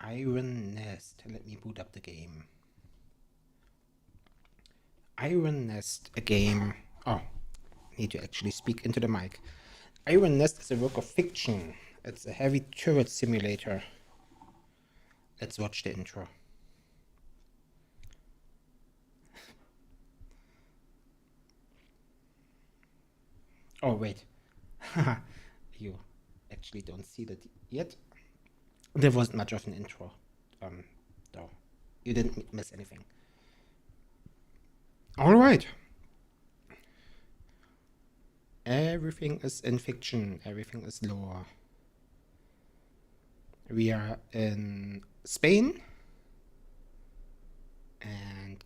Iron Nest. Let me boot up the game. Iron Nest, a game. Oh, need to actually speak into the mic. Iron Nest is a work of fiction. It's a heavy turret simulator. Let's watch the intro. Oh, wait. You actually don't see that yet. There wasn't much of an intro, though. You didn't miss anything. All right. Everything is in fiction. Everything is lore. We are in Spain. And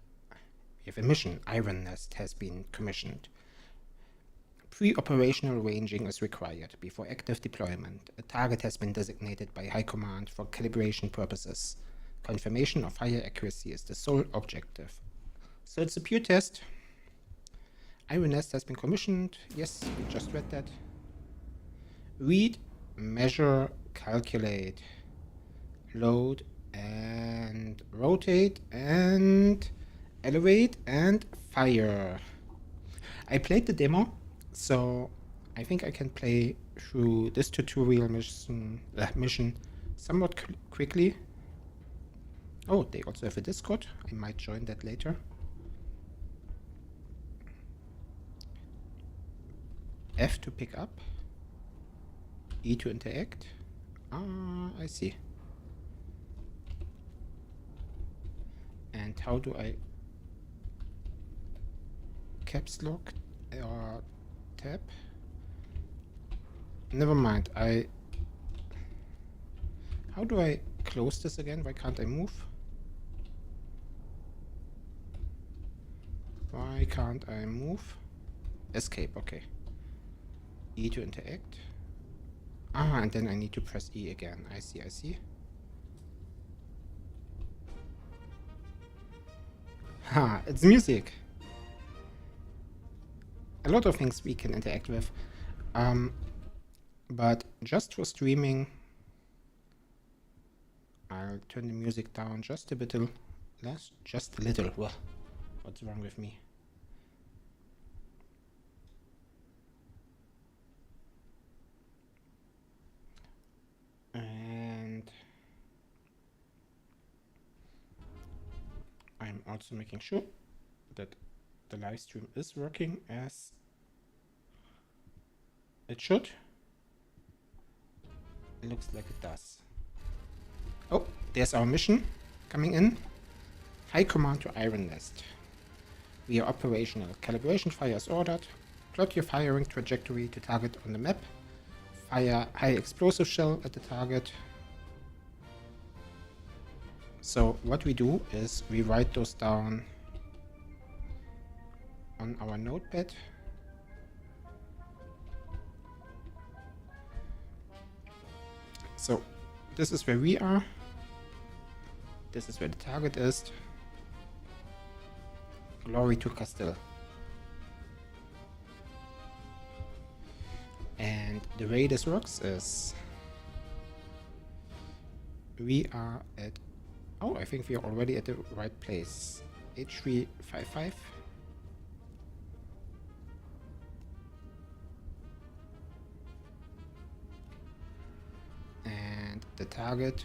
we have a mission. Iron Nest has been commissioned. Pre-operational ranging is required before active deployment. A target has been designated by High Command for calibration purposes. Confirmation of higher accuracy is the sole objective. So it's a pure test. Iron Nest has been commissioned. Yes, we just read that. Read, measure, calculate, load, and rotate, and elevate, and fire. I played the demo, so I think I can play through this tutorial mission somewhat quickly. Oh, they also have a Discord. I might join that later. F to pick up. E to interact. Ah, I see. And how do I caps lock or tab? Never mind. How do I close this again? Why can't I move? Why can't I move? Escape, okay. E to interact. Ah, and then I need to press E again. I see, I see. Ha, it's music. A lot of things we can interact with. But just for streaming, I'll turn the music down just a bit less. Just a little. Well, what's wrong with me? And I'm also making sure that the live stream is working as it should. It looks like it does. Oh, there's our mission coming in. High Command to Iron Nest. We are operational. Calibration fire is ordered. Plot your firing trajectory to target on the map. Fire high explosive shell at the target. So what we do is we write those down on our notepad. So this is where we are. This is where the target is. Glory to Castile. And the way this works is we are at, oh, I think we are already at the right place. H355. And the target.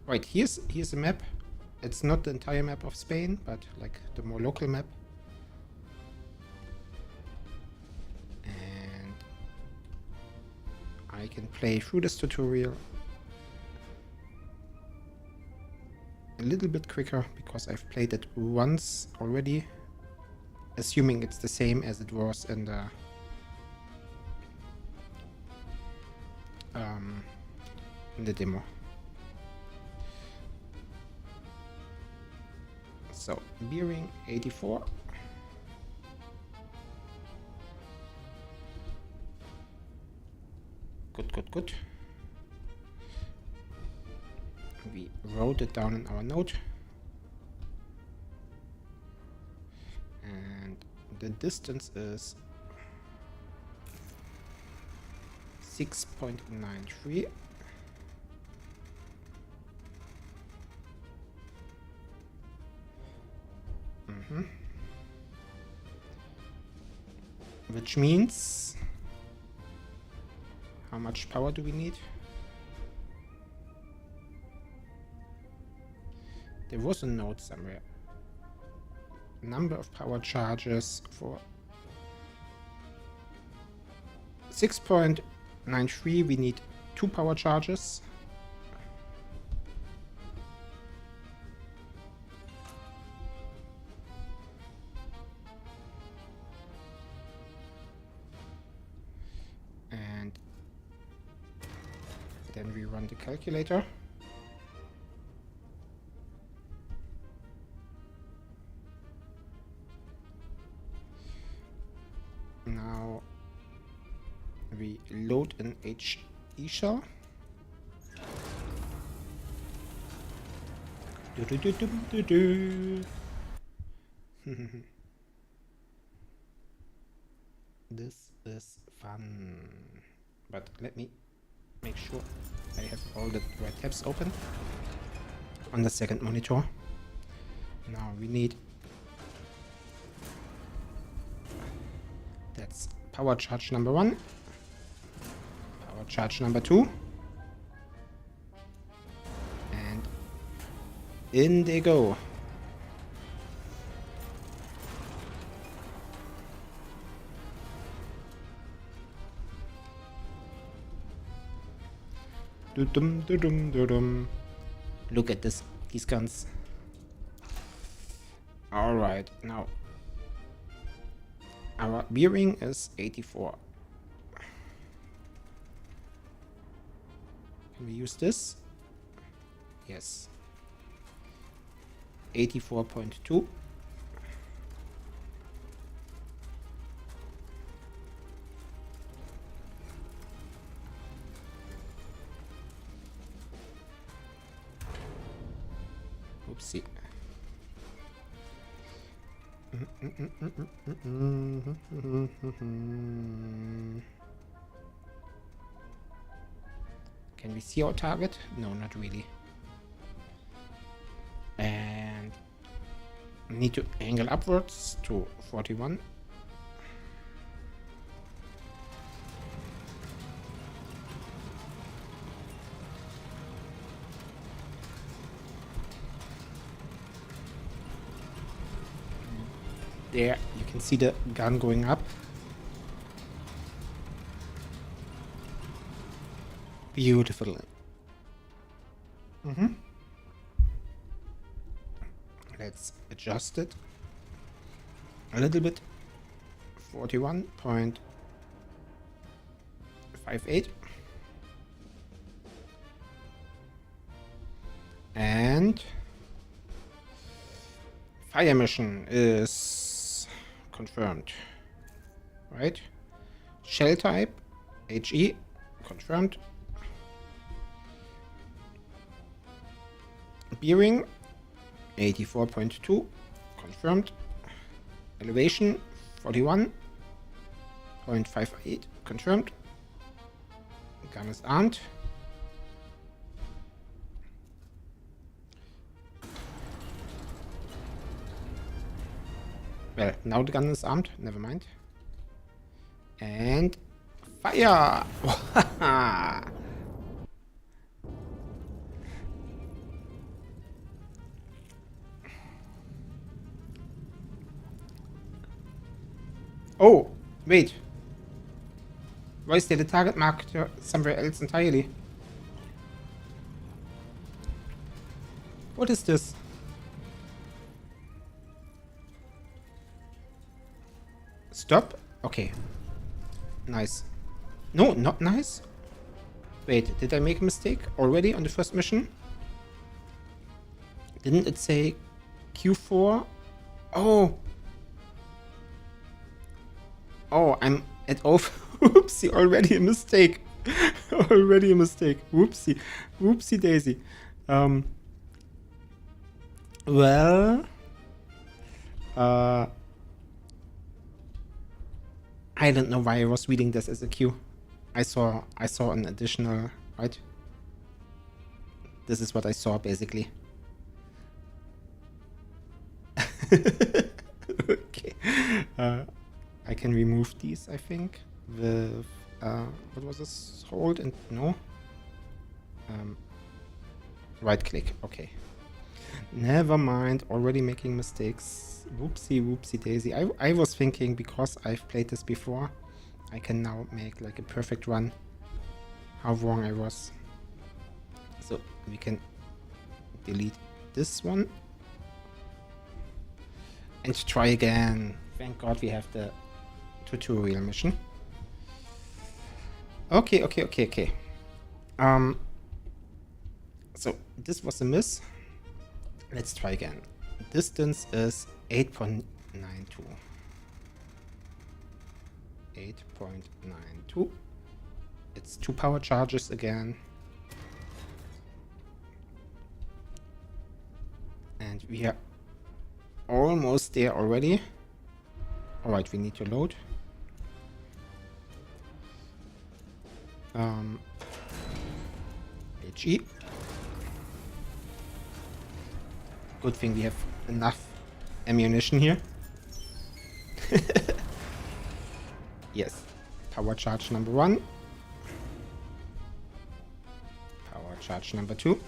Right, here's a map. It's not the entire map of Spain, but like the more local map. And I can play through this tutorial a little bit quicker because I've played it once already, assuming it's the same as it was in the demo. So, bearing 84. Good. We wrote it down in our note. And the distance is 6.93. Which means, how much power do we need? There was a note somewhere. Number of power charges for 6.93. We need 2 power charges. And then we run the calculator. Now we load an HE shell. This is fun. But let me make sure I have all the right tabs open on the second monitor. Now we need, that's power charge number 1, power charge number 2, and in they go. Look at these guns. All right, now our bearing is 84. Can we use this? Yes. 84.2. Oopsie. Can we see our target? No, not really. And need to angle upwards to 41. There, you can see the gun going up. Beautiful. Let's adjust it a little bit. 41.58. And fire mission is confirmed, right? Shell type HE confirmed. Bearing 84.2 confirmed. Elevation 41.58 confirmed. Gun is armed. Well, now the gun is armed, never mind. And fire! Oh, wait. Why is there the target marker somewhere else entirely? What is this? Stop? Okay. Nice. No, not nice. Wait, did I make a mistake already on the first mission? Didn't it say Q4? Oh. Oh, I'm at off. Whoopsie, already a mistake. Already a mistake. Whoopsie. Whoopsie daisy. Well. I don't know why I was reading this as a Q. I saw an additional, right? This is what I saw basically. Okay. I can remove these, I think, with what was this? Hold and no. Right click. Okay. Never mind. Already making mistakes. Whoopsie, whoopsie daisy. I was thinking because I've played this before, I can now make like a perfect run. How wrong I was. So we can delete this one and try again. Thank God we have the tutorial mission. Okay. So this was a miss. Let's try again. Distance is 8.92. 8.92. It's 2 power charges again. And we are almost there already. Alright, we need to load. HE. Good thing we have enough ammunition here. Yes. Power charge number 1. Power charge number 2.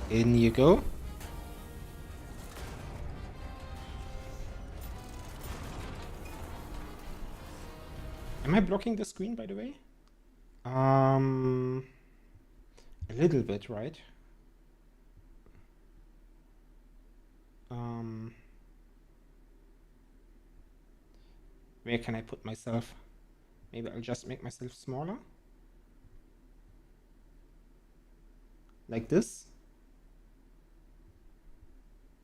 In you go. Am I blocking the screen, by the way? A little bit, right? Where can I put myself? Maybe I'll just make myself smaller. Like this.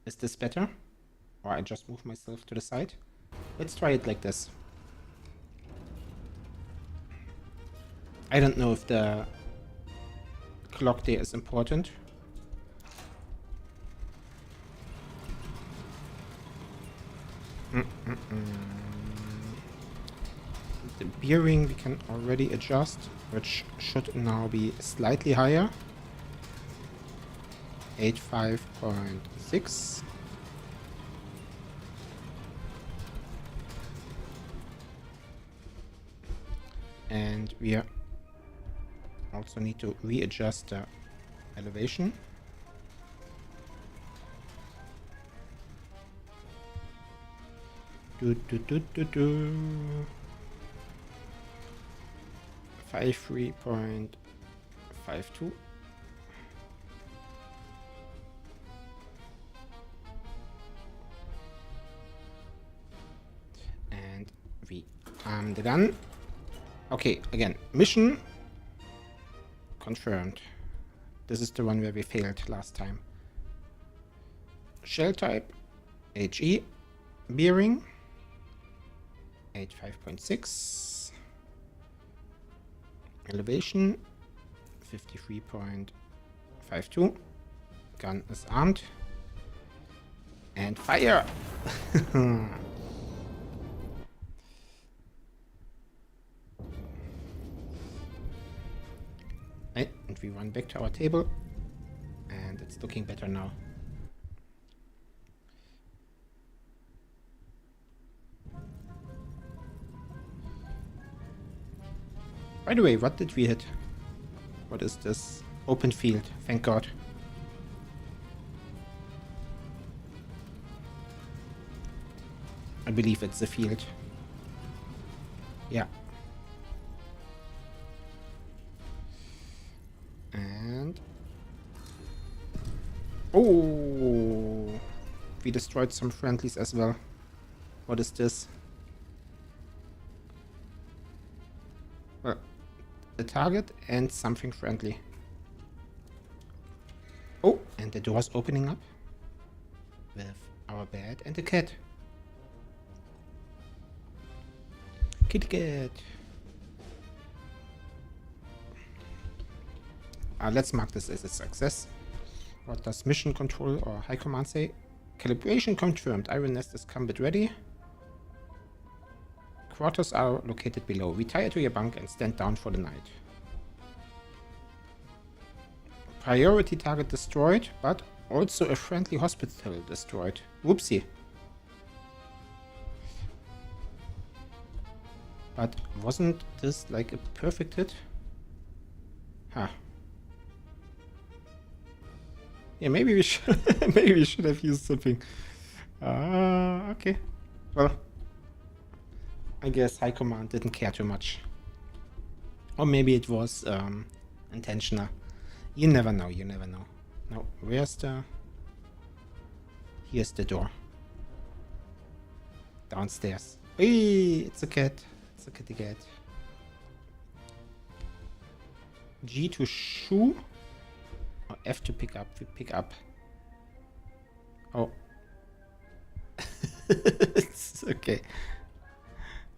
Is this better? Or I just move myself to the side? Let's try it like this. I don't know if the clock there is important. The bearing we can already adjust, which should now be slightly higher. 85.6. And we also need to readjust the elevation. Do. 53.52. And we arm the gun. Okay, again, mission confirmed. This is the one where we failed last time. Shell type, HE, bearing, 85.6, elevation, 53.52, gun is armed, and fire! And we run back to our table, and it's looking better now. By the way, what did we hit? What is this? Open field, thank God. I believe it's the field. Yeah. And... oh! We destroyed some friendlies as well. What is this? Well, a target and something friendly. Oh, and the door's opening up with our bed and the cat. Kitty cat. Let's mark this as a success. What does mission control or high command say? Calibration confirmed. Iron nest is combat ready. Quarters are located below. Retire to your bunk and stand down for the night. Priority target destroyed, but also a friendly hospital destroyed. Whoopsie. But wasn't this like a perfect hit? Huh. Yeah, maybe we should maybe we should have used something. Okay. Well, I guess High Command didn't care too much. Or maybe it was intentional. You never know, you never know. Now, where's the... Here's the door. Downstairs. Hey, it's a cat. It's a kitty cat. G to shoe? Or F to pick up? We pick up. Oh. It's okay.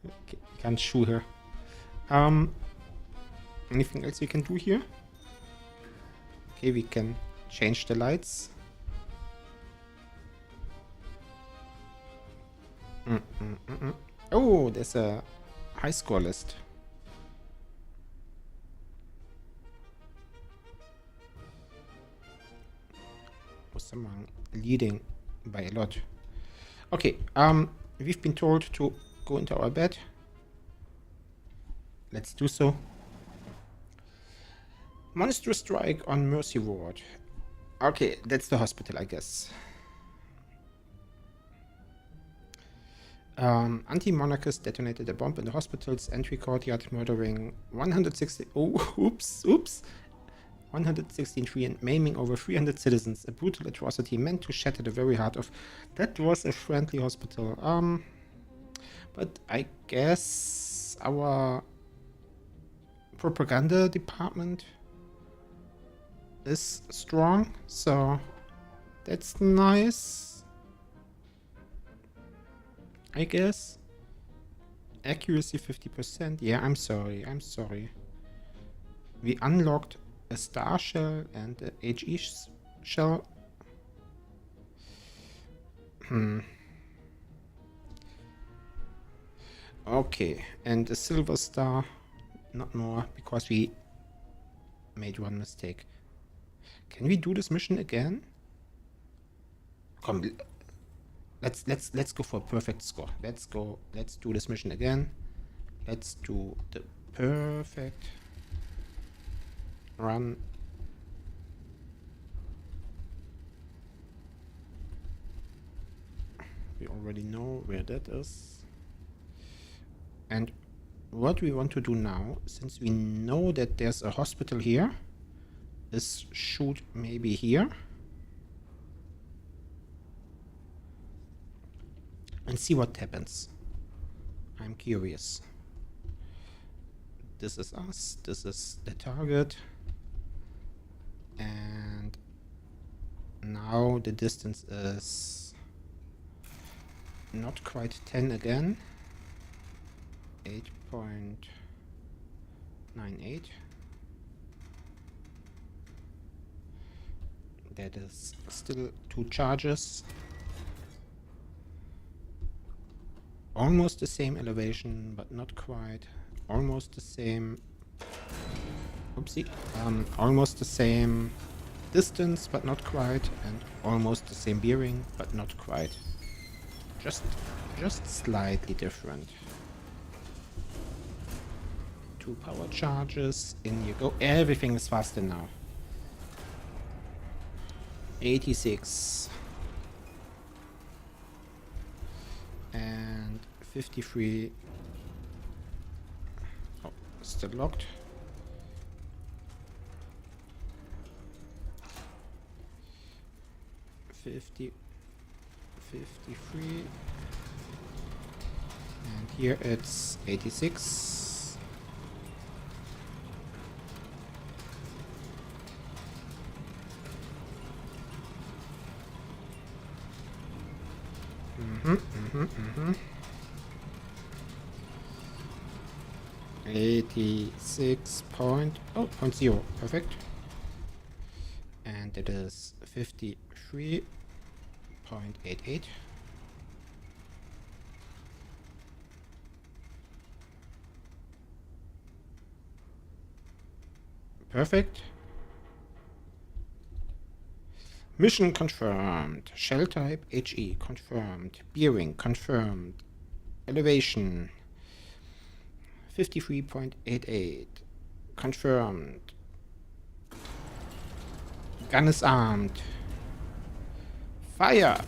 Okay, can't shoe her. Anything else we can do here? Okay, we can change the lights. Oh, there's a high score list. Was someone leading by a lot. Okay, we've been told to go into our bed. Let's do so. Monster strike on Mercy Ward. Okay, that's the hospital, I guess. Anti-monarchists detonated a bomb in the hospital's entry courtyard, murdering 160... Oh, oops. 116 and maiming over 300 citizens. A brutal atrocity meant to shatter the very heart of... That was a friendly hospital. But I guess our propaganda department is strong, so that's nice. I guess. Accuracy 50%. Yeah, I'm sorry. We unlocked a star shell and a HE shell. Okay, and a silver star. Not more, because we made one mistake. Can we do this mission again? Come, let's go for a perfect score. Let's do this mission again. Let's do the perfect run. We already know where that is. And what we want to do now, since we know that there's a hospital here, is shoot maybe here. And see what happens. I'm curious. This is us. This is the target. And now the distance is not quite 10 again. 8.98. That is still 2 charges. Almost the same elevation, but not quite. Almost the same. Oopsie. Almost the same distance, but not quite. And almost the same bearing, but not quite. Just slightly different. 2 power charges. In you go. Everything is faster now. 86. And 53. Oh, still locked. 50, 53. And here it's 86. Mm-hmm. 86.0. Perfect. And it is 53.88. Perfect. Mission confirmed. Shell type HE confirmed. Bearing confirmed. Elevation 53.88 confirmed. Gun is armed. Fire!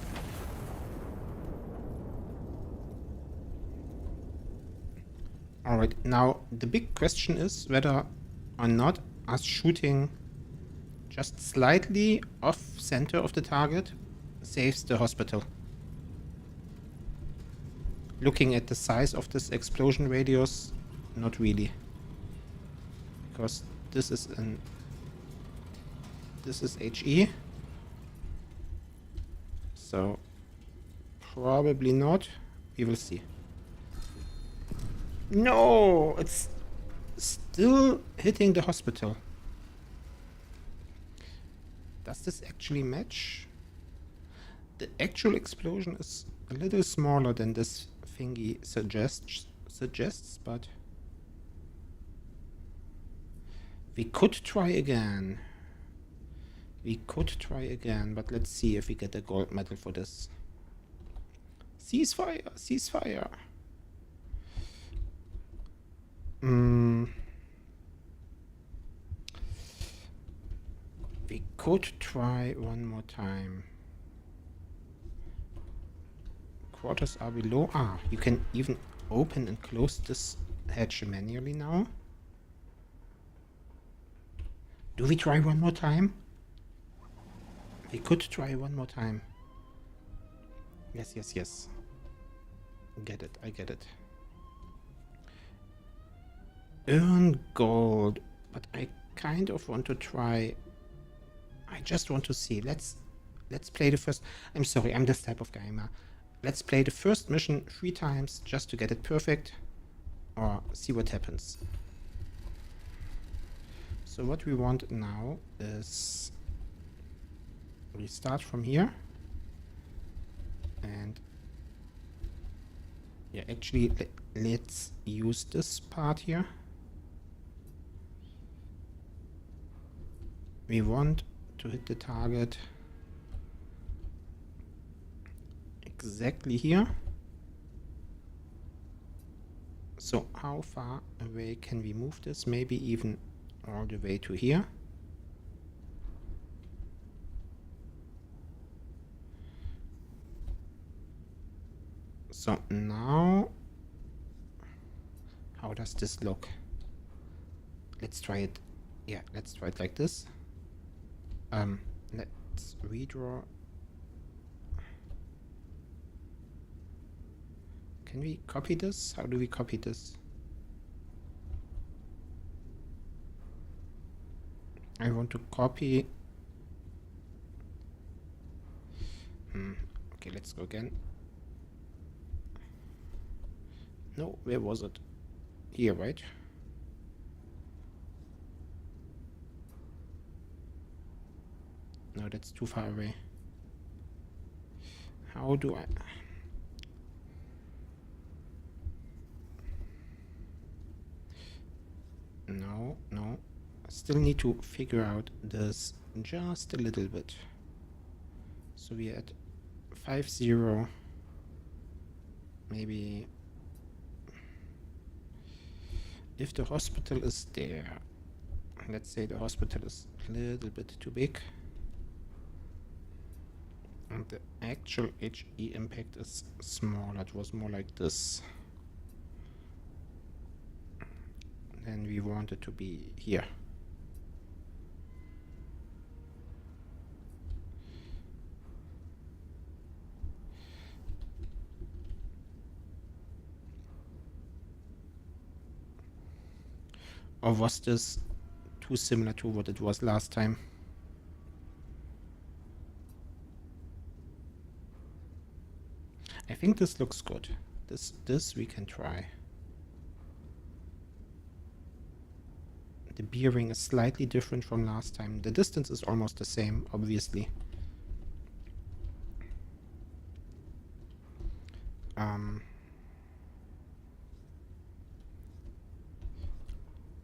Alright, now the big question is whether or not us shooting just slightly off center of the target saves the hospital. Looking at the size of this explosion radius, not really. Because this is HE. So probably not. We will see. No, it's still hitting the hospital. Does this actually match? The actual explosion is a little smaller than this thingy suggests, but we could try again. But let's see if we get a gold medal for this. Ceasefire, ceasefire. We could try one more time. Quarters are below. Ah, you can even open and close this hatch manually now. Do we try one more time? We could try one more time. Yes, yes, yes. Get it, I get it. Earn gold, but I kind of want to try. I just want to see. Let's play the first. I'm sorry, I'm this type of gamer. Let's play the first mission 3 times just to get it perfect, or see what happens. So what we want now is we start from here, and yeah, actually let's use this part here. We want to hit the target exactly here. So how far away can we move this? Maybe even all the way to here. So now, how does this look? Let's try it. Yeah, let's try it like this. Let's redraw. Can we copy this? How do we copy this? I want to copy. Okay, let's go again. No, where was it? Here, right? No, that's too far away. How do I... No. I still need to figure out this just a little bit. So we're at 5-0. Maybe... If the hospital is there, let's say the hospital is a little bit too big, and the actual HE impact is smaller. It was more like this. Then we want it to be here. Or was this too similar to what it was last time? I think this looks good. This we can try. The bearing is slightly different from last time. The distance is almost the same, obviously.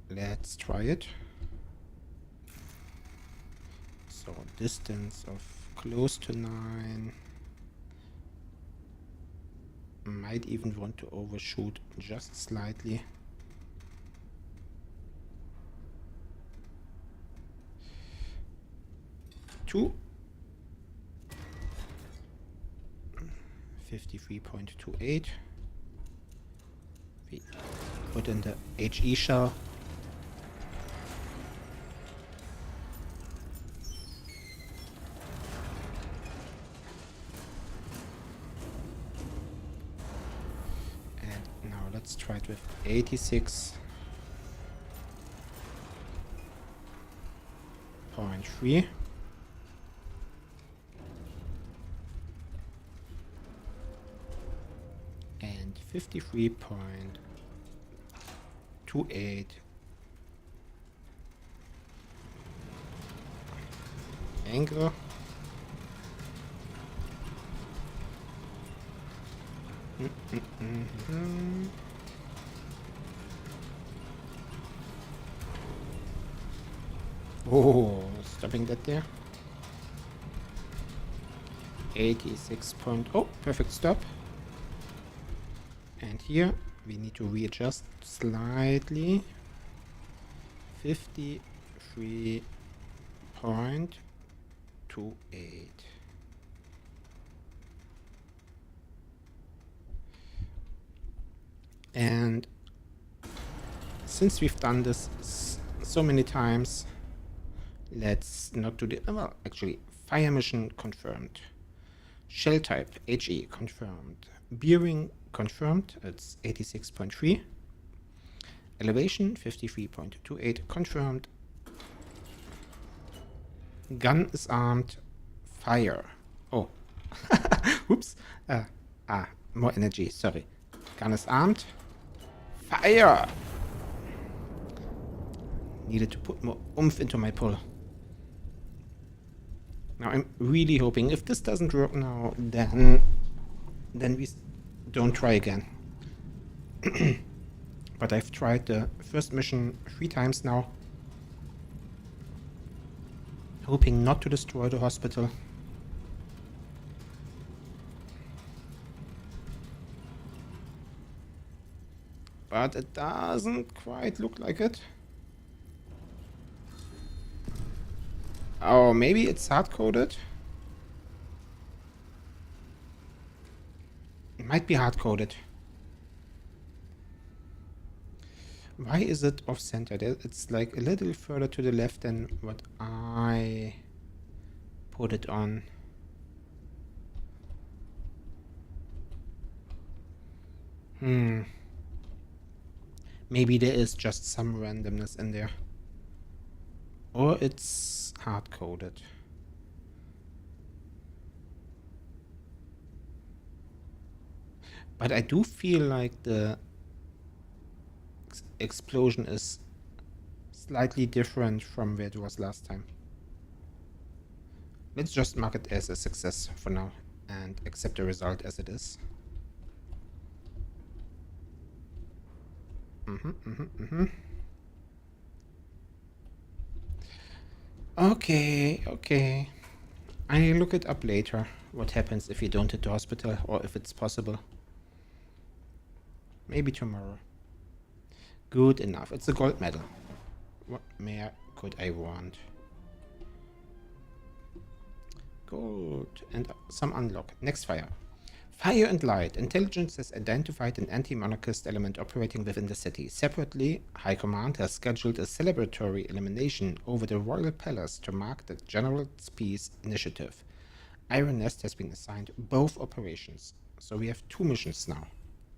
Let's try it. So distance of close to 9. Might even want to overshoot just slightly. Two. 53.28. We put in the HE shell. And now let's try it with 86.3. And 53.28. Angle. Oh, stopping that there. 86 point. Oh, perfect stop. And here we need to readjust slightly. 53.28. And since we've done this so many times, let's not do the, well, actually, fire mission confirmed. Shell type, HE confirmed. Bearing confirmed, it's 86.3. Elevation, 53.28 confirmed. Gun is armed. Fire. Oh. Oops. More energy, sorry. Gun is armed. Fire! Needed to put more oomph into my pull. Now I'm really hoping if this doesn't work now, then we don't try again. But I've tried the first mission 3 times now, hoping not to destroy the hospital. But it doesn't quite look like it. Oh, maybe it's hard-coded? It might be hard-coded. Why is it off-centered? It's like a little further to the left than what I put it on. Maybe there is just some randomness in there. Or it's hard-coded. But I do feel like the explosion is slightly different from where it was last time. Let's just mark it as a success for now and accept the result as it is. Okay. I'll look it up later. What happens if you don't hit the hospital, or if it's possible. Maybe tomorrow. Good enough. It's a gold medal. What more could I want? Gold and some unlock. Next fire. Fire and light. Intelligence has identified an anti-monarchist element operating within the city. Separately, High Command has scheduled a celebratory elimination over the Royal Palace to mark the General's Peace Initiative. Iron Nest has been assigned both operations. So we have 2 missions now.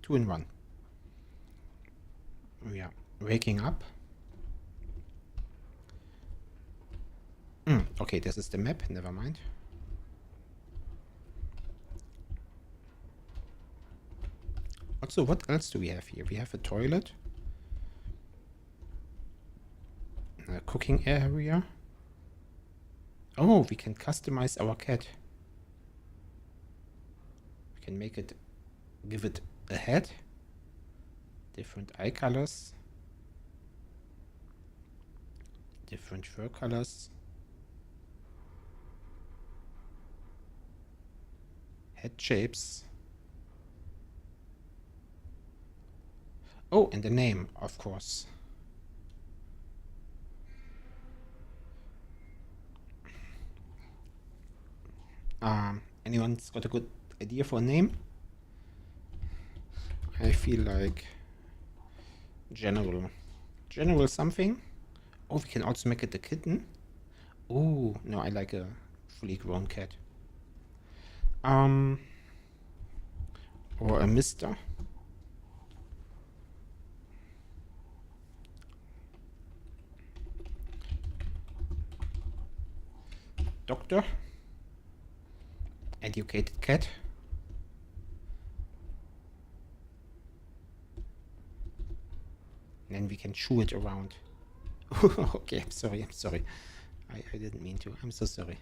2 in 1. We are waking up. Okay, this is the map. Never mind. Also, what else do we have here? We have a toilet. A cooking area. Oh, we can customize our cat. We can make it, give it a head. Different eye colors. Different fur colors. Head shapes. Oh, and the name, of course. Anyone's got a good idea for a name? I feel like general. General something. Oh, we can also make it a kitten. Oh, no, I like a fully grown cat. Or a mister. Doctor. Educated cat. And then we can chew it around. Okay, I'm sorry. I didn't mean to. I'm so sorry.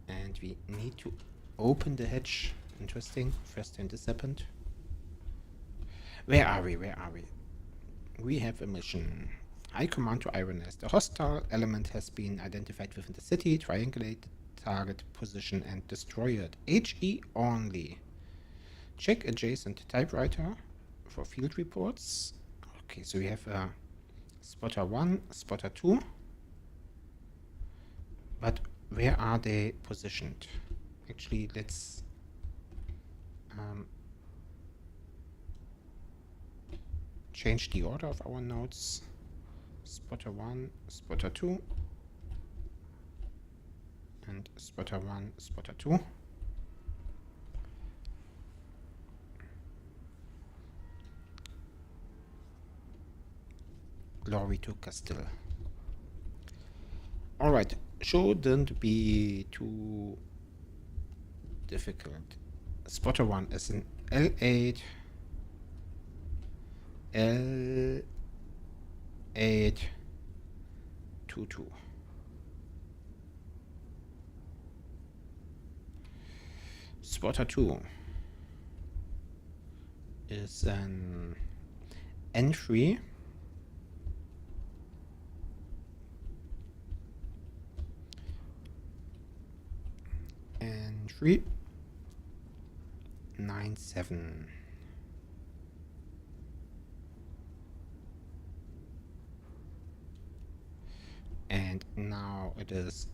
And we need to open the hatch. Interesting. First time this happened. Where are we? We have a mission. High command to Ironess. The hostile element has been identified within the city. Triangulate target position and destroy it. HE only. Check adjacent typewriter for field reports. Okay, so we have a spotter 1, spotter 2. But where are they positioned? Actually, let's change the order of our nodes. Spotter 1, spotter 2. And spotter 1, spotter 2. Glory to Castile. Alright, shouldn't be too difficult. Spotter 1 is an L8, L8, 2, 2. Spotter 2 is an N3, N3, 9, 7. And now it is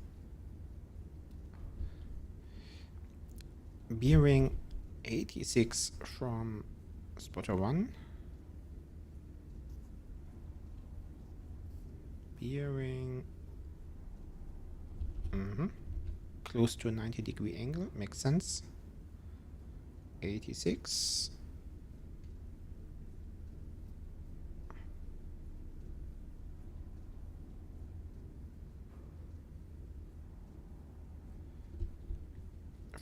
bearing 86 from spotter 1. Bearing close to a 90-degree angle, makes sense. 86.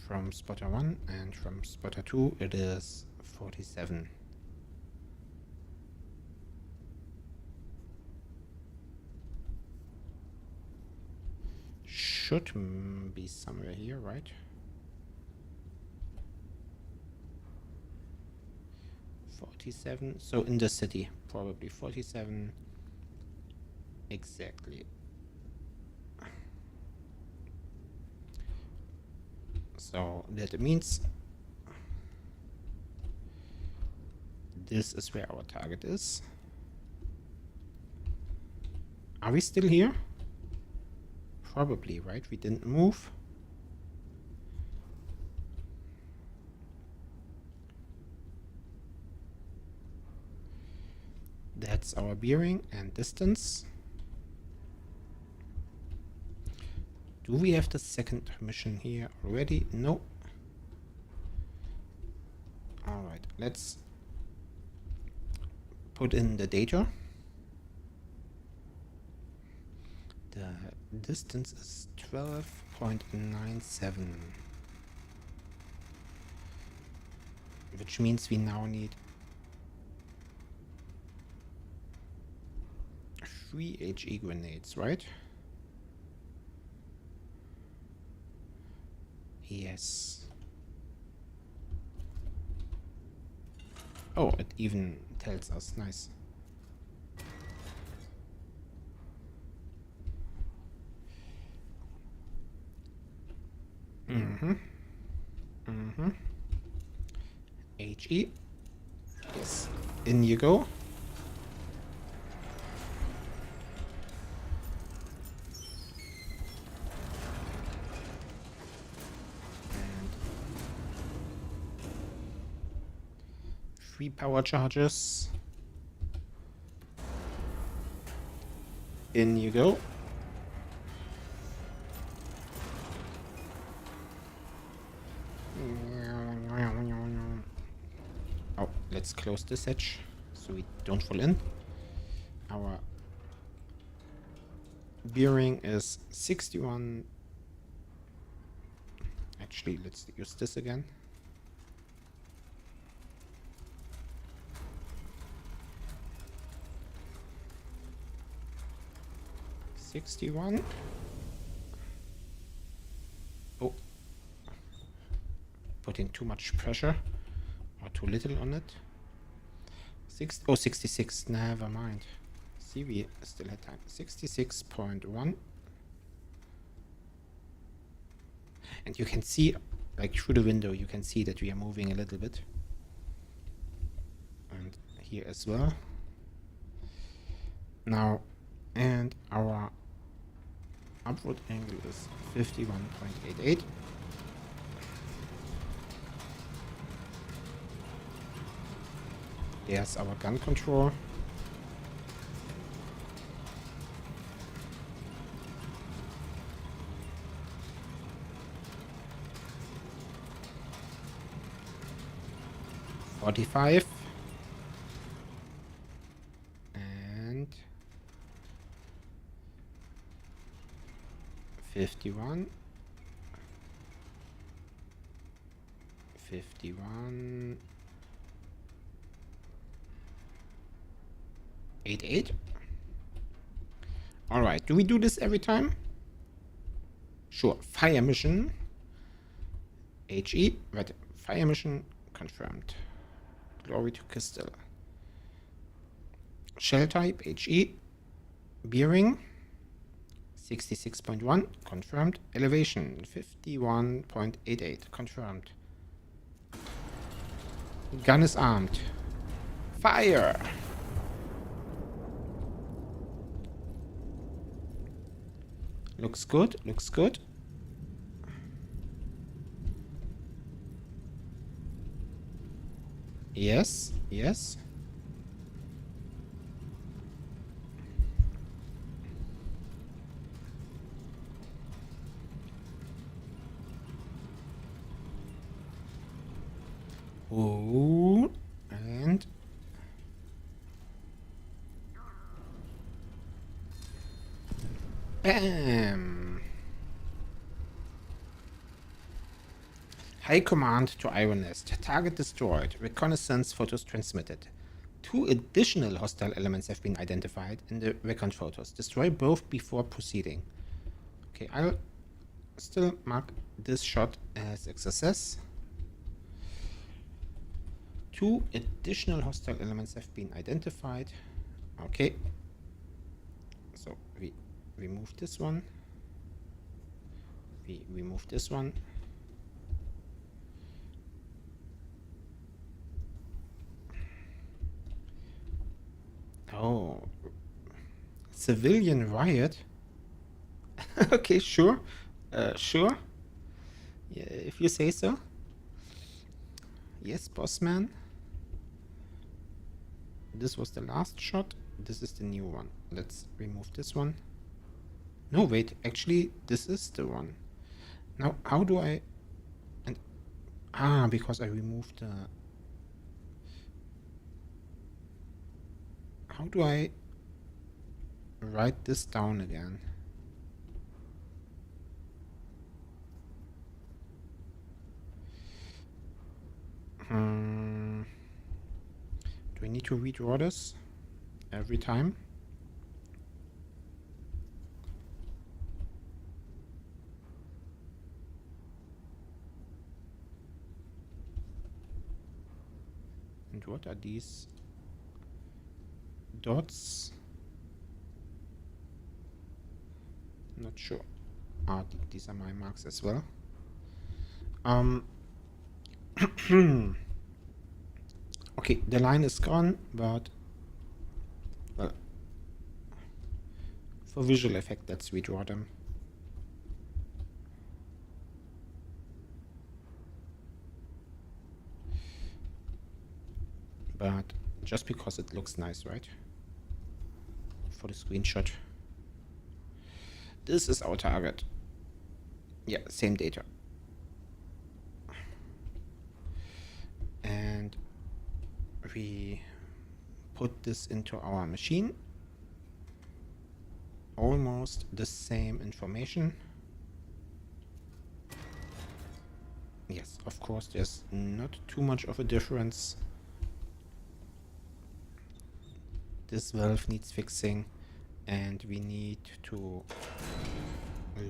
From spotter 1 and from spotter 2 it is 47. Should be somewhere here, right? 47, so in the city, probably 47 exactly. So that means this is where our target is. Are we still here? Probably, right? We didn't move. That's our bearing and distance. Do we have the second mission here already? No. Alright, let's put in the data. The distance is 12.97, which means we now need 3 HE grenades, right? Yes. Oh, it even tells us. Nice. HE. Yes. In you go. And 3 power charges. In you go. Oh, let's close this edge so we don't fall in. Our bearing is 61. Actually, let's use this again. $61. Oh. Putting too much pressure. Or too little on it. 66. Never mind. See, we still had time. 66.1. And you can see, like through the window, you can see that we are moving a little bit. And here as well. Now, and our upward angle is 51.88. There's our gun control. $45. And 51. 51. 88. All right. Do we do this every time? Sure. Fire mission. HE. Right. Fire mission confirmed. Glory to Castile. Shell type HE. Bearing 66.1 confirmed. Elevation 51.88 confirmed. Gun is armed. Fire! Looks good, looks good. Yes, yes. Oh, and bam! High command to Iron Nest. Target destroyed. Reconnaissance photos transmitted. 2 additional hostile elements have been identified in the recon photos. Destroy both before proceeding. Okay, I'll still mark this shot as a success. 2 additional hostile elements have been identified. Okay. So we remove this one. We remove this one. Oh. Civilian riot? Okay, sure. Sure. Yeah, if you say so. Yes, bossman. This was the last shot. This is the new one. Let's remove this one. No, wait. Actually, this is the one. Now, how do I... And because I removed the... How do I write this down again? Do I need to redraw this every time? And what are these dots? Not sure. These are my marks as well. Okay, the line is gone, but well, for visual effect, let's redraw them. But just because it looks nice, right? For the screenshot. This is our target. Yeah, same data. And we put this into our machine. Almost the same information. Yes, of course, there's not too much of a difference. This valve needs fixing, and we need to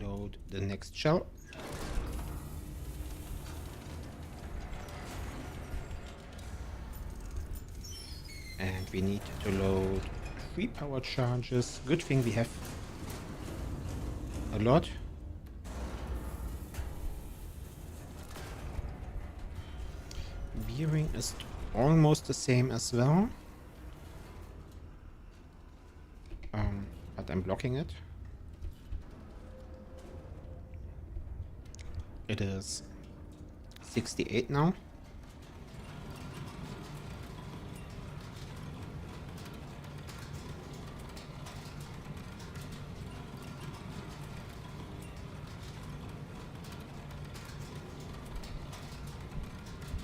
load the next shell. And we need to load 3 power charges. Good thing we have a lot. Bearing is almost the same as well. But I'm blocking it. It is 68 now.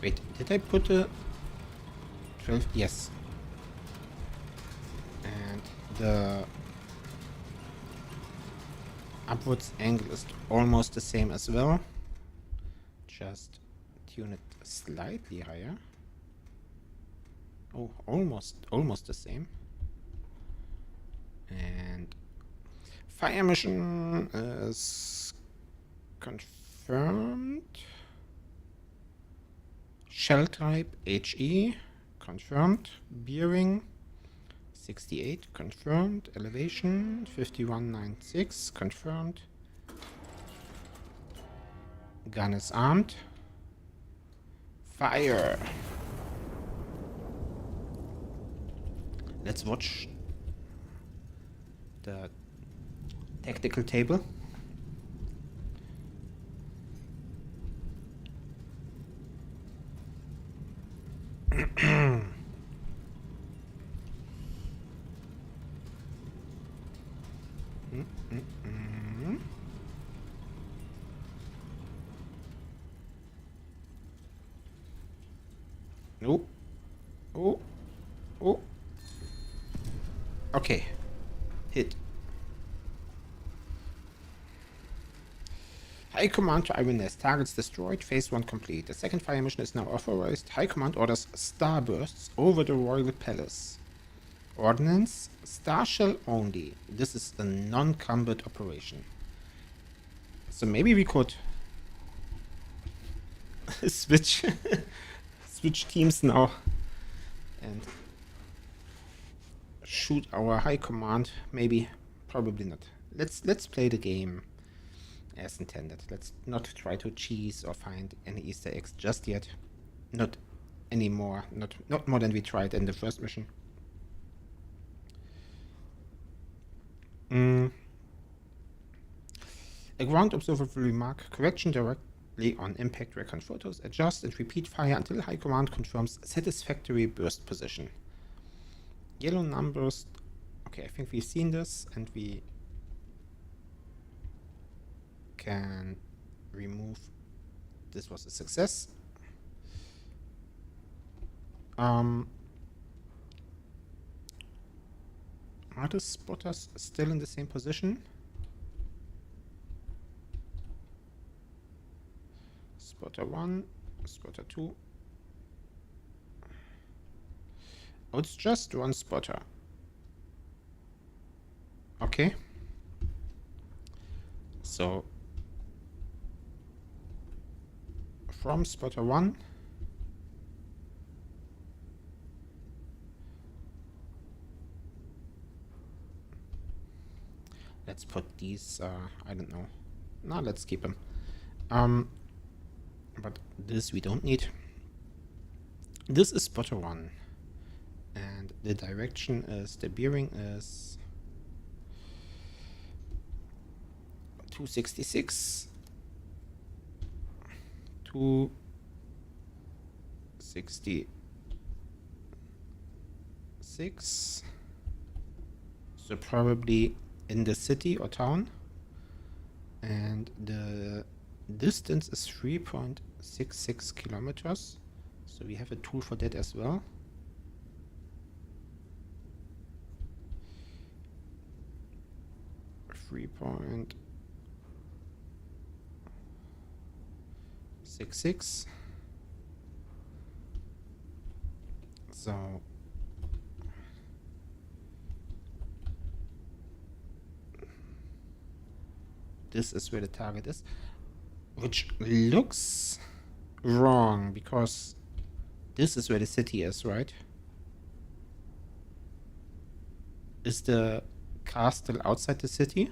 Wait, did I put a 12? Yes. And the upwards angle is almost the same as well. Just tune it slightly higher. Oh, almost the same. And fire mission is confirmed. Shell type HE confirmed. Bearing 68 confirmed. Elevation 5196 confirmed. Gun is armed. Fire. Let's watch the tactical table. Oh. Oh. Oh. Okay. Hit. High command to Iron Nest. Targets destroyed. Phase 1 complete. The second fire mission is now authorized. High command orders starbursts over the royal palace. Ordnance. Star shell only. This is a non-combat operation. So maybe we could switch teams now and shoot our high command. Maybe, probably not. Let's play the game as intended. Let's not try to cheese or find any Easter eggs just yet. Not anymore. Not more than we tried in the first mission. A ground observer will remark correction directly on impact recon photos. Adjust and repeat fire until high command confirms satisfactory burst position. Yellow numbers. Okay, I think we've seen this, and we can remove. This was a success. Are the spotters still in the same position? Spotter 1, spotter 2. Oh, it's just one spotter. Okay. So from spotter 1, let's put these, I don't know. No, let's keep them. But this we don't need. This is spotter 1. And the direction is, the bearing is 266. 266. So probably in the city or town. And the distance is 3.66 kilometers. So we have a tool for that as well. .66. So this is where the target is, which looks wrong because this is where the city is, right? Is the castle outside the city?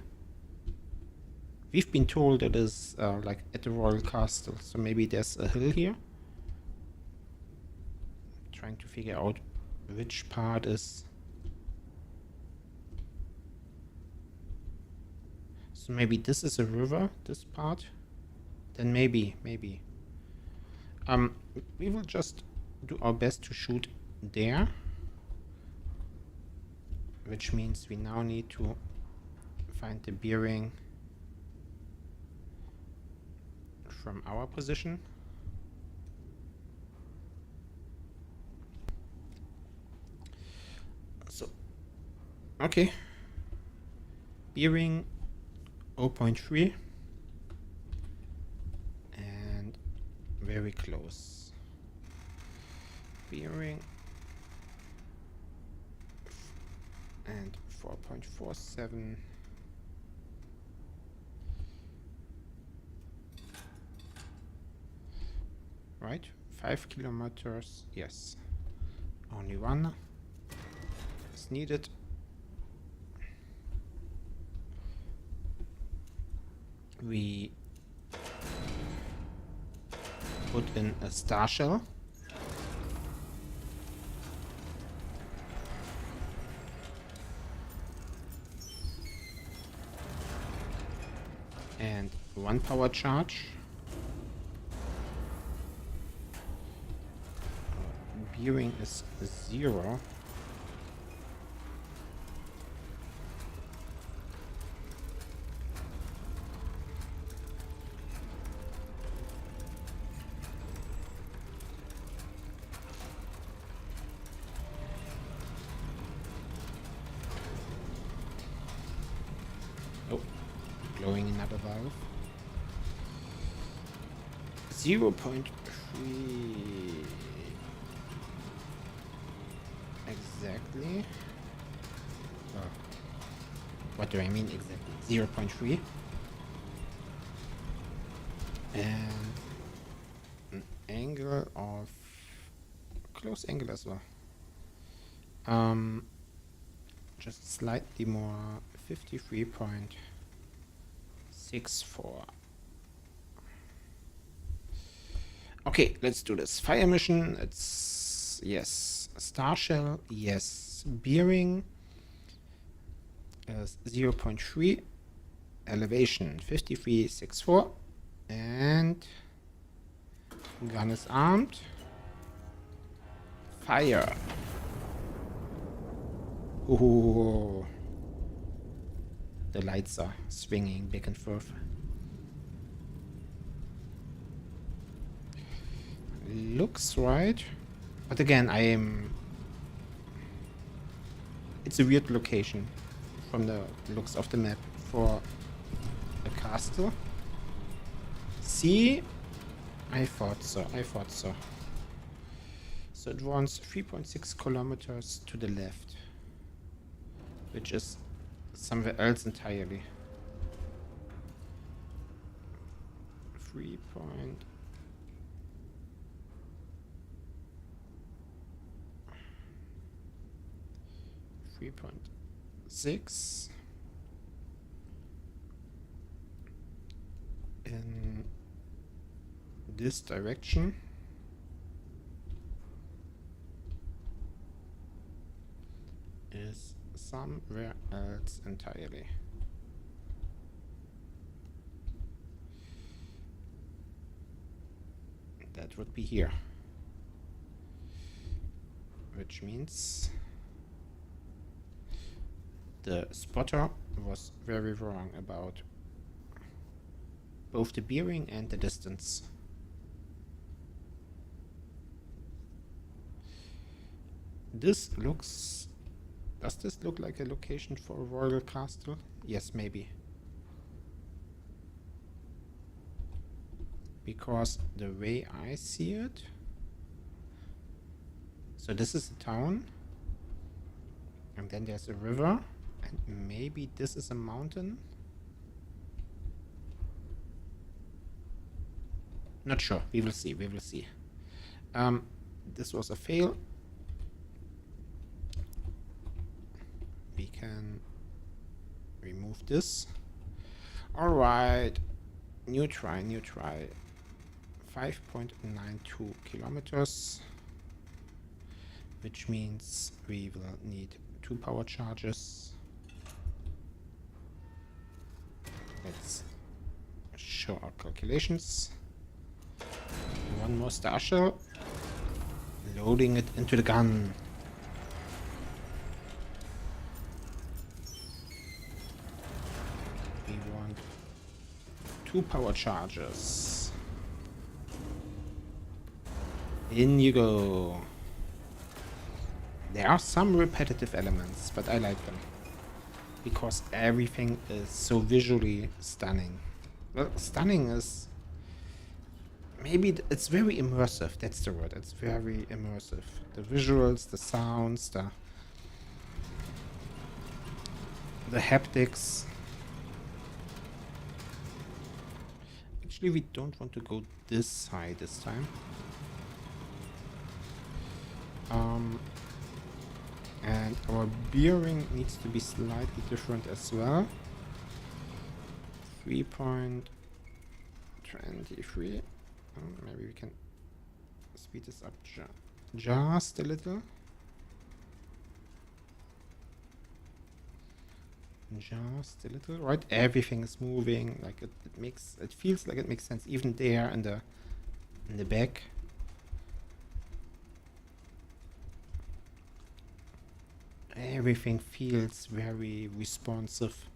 We've been told it is like at the royal castle, so maybe there's a hill here. Trying to figure out which part is. So maybe this is a river, this part. Then maybe. We will just do our best to shoot there. Which means we now need to find the bearing from our position. So, okay. Bearing 0.3. And very close. Bearing and 4.47. Right, 5 kilometers, yes. Only one is needed. We put in a star shell. And 1 power charge. Bearing is 0. Oh, blowing another valve. 0.3. Exactly. Oh. What do I mean exactly? 0.3. And an angle of close angle as well. Just slightly more, 53.64. Okay, let's do this. Fire mission, it's yes. Star shell, yes. Bearing 0.3. Elevation 53.64. And gun is armed. Fire. Ooh. The lights are swinging back and forth. Looks right. But again, it's a weird location from the looks of the map for a castle. See? I thought so. So it runs 3.6 kilometers to the left, which is somewhere else entirely. 3.6 in this direction. Is somewhere else entirely. That would be here. Which means the spotter was very wrong about both the bearing and the distance. This looks... Does this look like a location for a royal castle? Yes, maybe. Because the way I see it... So this is a town. And then there's a river. And maybe this is a mountain? Not sure. We will see. We will see. This was a fail. We can remove this. Alright. New try, new try. 5.92 kilometers. Which means we will need 2 power charges. Let's show our calculations. 1 more star shell. Loading it into the gun. We want 2 power charges. In you go. There are some repetitive elements, but I like them. Because everything is so visually stunning. Well, stunning is... Maybe it's very immersive. That's the word. It's very immersive. The visuals, the sounds, the haptics. Actually, we don't want to go this high this time. And our bearing needs to be slightly different as well. 3.23. Maybe we can speed this up just a little. Just a little, right? Everything is moving. Like it feels like it makes sense. Even there in the back. Everything feels very responsive,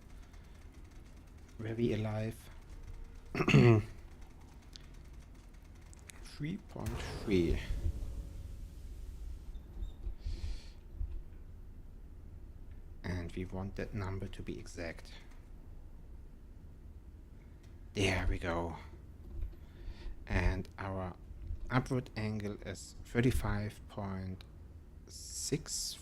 very alive. 3.3. And we want that number to be exact. There we go. And our upward angle is 35.64.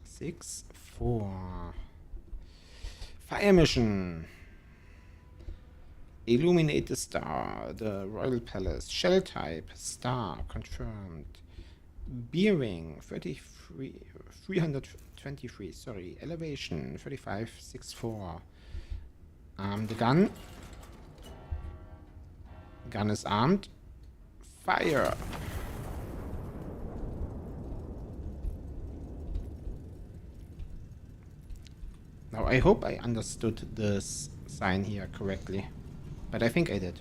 64. Fire mission. Illuminate the star. The royal palace. Shell type. Star. Confirmed. Bearing 323. Sorry. Elevation 35.64. The gun. Gun is armed. Fire. Now I hope I understood this sign here correctly, but I think I did.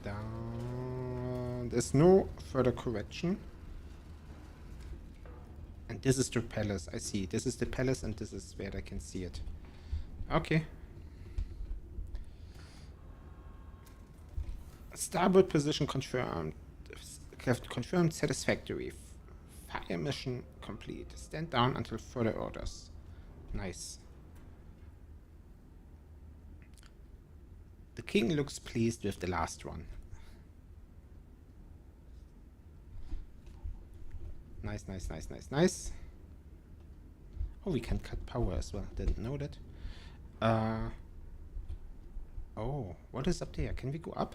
Down. There's no further correction. And this is the palace. I see. This is the palace and this is where I can see it. Okay. Starboard position confirmed. Confirmed satisfactory. Fire mission complete. Stand down until further orders. Nice. The king looks pleased with the last one. Nice, nice, nice, nice, nice. Oh, we can cut power as well. Didn't know that. Oh, what is up there? Can we go up?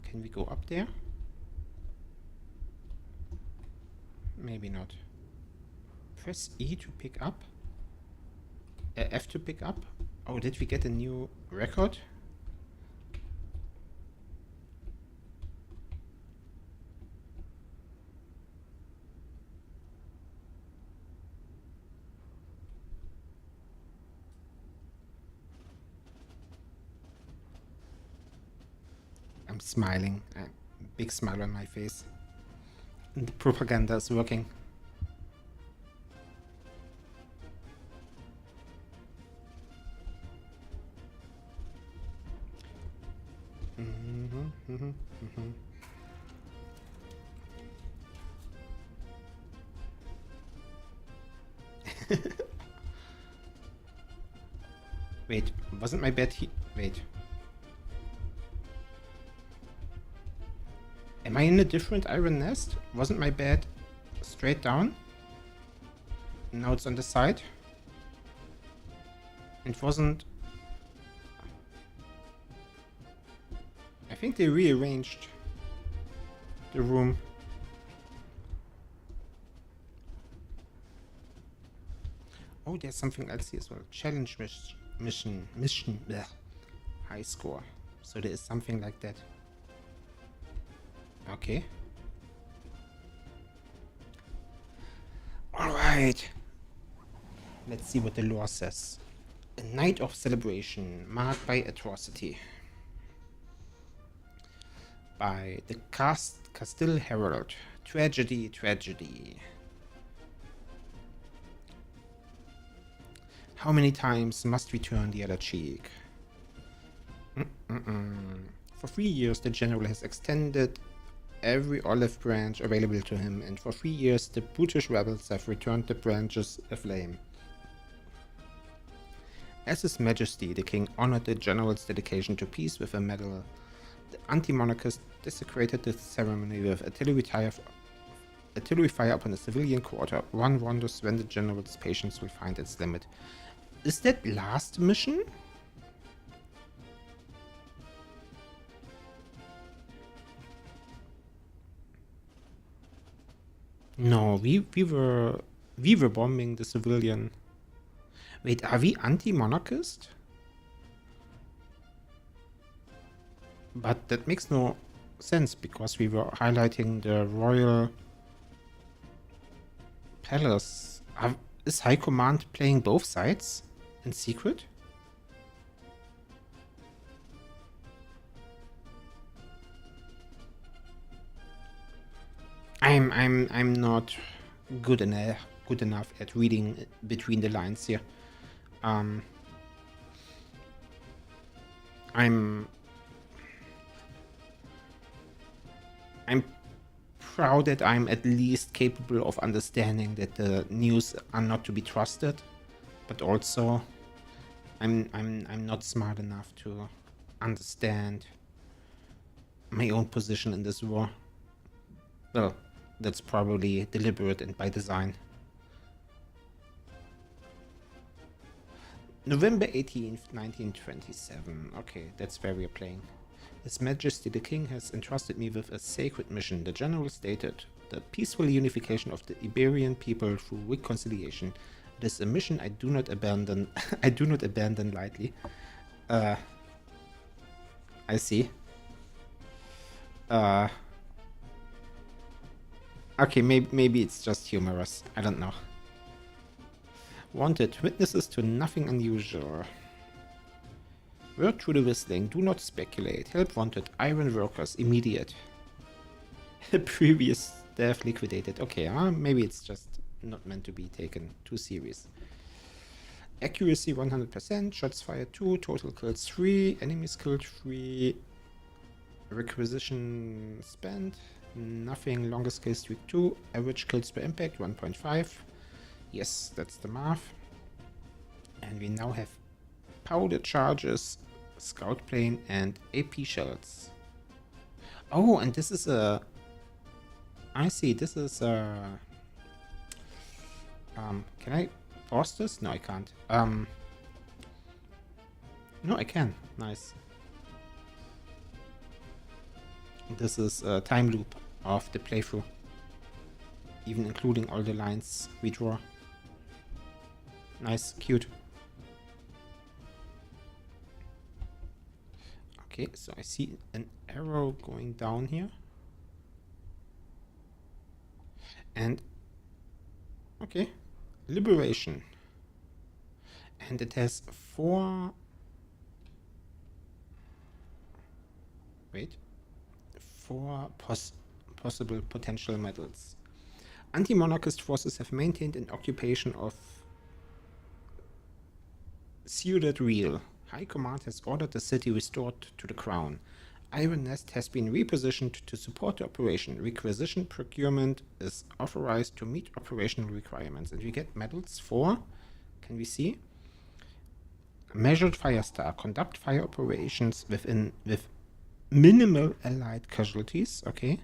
Can we go up there? Maybe not. Press E to pick up. F to pick up. Oh, did we get a new record? I'm smiling. A big smile on my face. And the propaganda is working. Wait, wasn't my bed wait. Am I in a different iron nest? Wasn't my bed straight down? Now it's on the side? It wasn't... I think they rearranged the room. Oh, there's something else here as well. Challenge mission. Bleh. High score. So there is something like that. Okay. Alright. Let's see what the lore says. A night of celebration marked by atrocity. By the Castile Herald. Tragedy, tragedy. How many times must we turn the other cheek? For 3 years, the general has extended every olive branch available to him, and for 3 years, the brutish rebels have returned the branches aflame. As His Majesty, the King honored the general's dedication to peace with a medal. The anti-monarchists desecrated the ceremony with artillery fire upon a civilian quarter. One wonders when the general's patience will find its limit. Is that last mission? No, we were bombing the civilian. Wait, are we anti-monarchist? But that makes no sense because we were highlighting the royal palace. Is High Command playing both sides in secret? I'm not good enough at reading between the lines here. I'm proud that I'm at least capable of understanding that the news are not to be trusted, but also I'm not smart enough to understand my own position in this war. Well, that's probably deliberate and by design. November 18th, 1927. Okay, that's where we're playing. His Majesty the King has entrusted me with a sacred mission. The general stated, the peaceful unification of the Iberian people through reconciliation. It is a mission I do not abandon. I do not abandon lightly. I see. Okay, maybe it's just humorous. I don't know. Wanted witnesses to nothing unusual. Word through the whistling. Do not speculate. Help wanted. Iron workers. Immediate. Previous staff liquidated. Okay, maybe it's just not meant to be taken too serious. Accuracy 100%. Shots fired 2. Total kills 3. Enemies killed 3. Requisition spent. Nothing. Longest kill streak 2. Average kills per impact 1.5. Yes, that's the math. And we now have powder charges, scout plane, and AP shells. Oh, and this is a... I see, this is a Can I pause this? No, I can't. No, I can. Nice. This is a time loop of the playthrough, even including all the lines we draw. Nice, cute. Okay, so I see an arrow going down here. And, okay, liberation. And it has four possible potential medals. Anti-monarchist forces have maintained an occupation of Ciudad Real. High Command has ordered the city restored to the crown. Iron Nest has been repositioned to support the operation. Requisition procurement is authorized to meet operational requirements. And we get medals for, can we see? Measured Fire Star. Conduct fire operations with minimal allied casualties. Okay.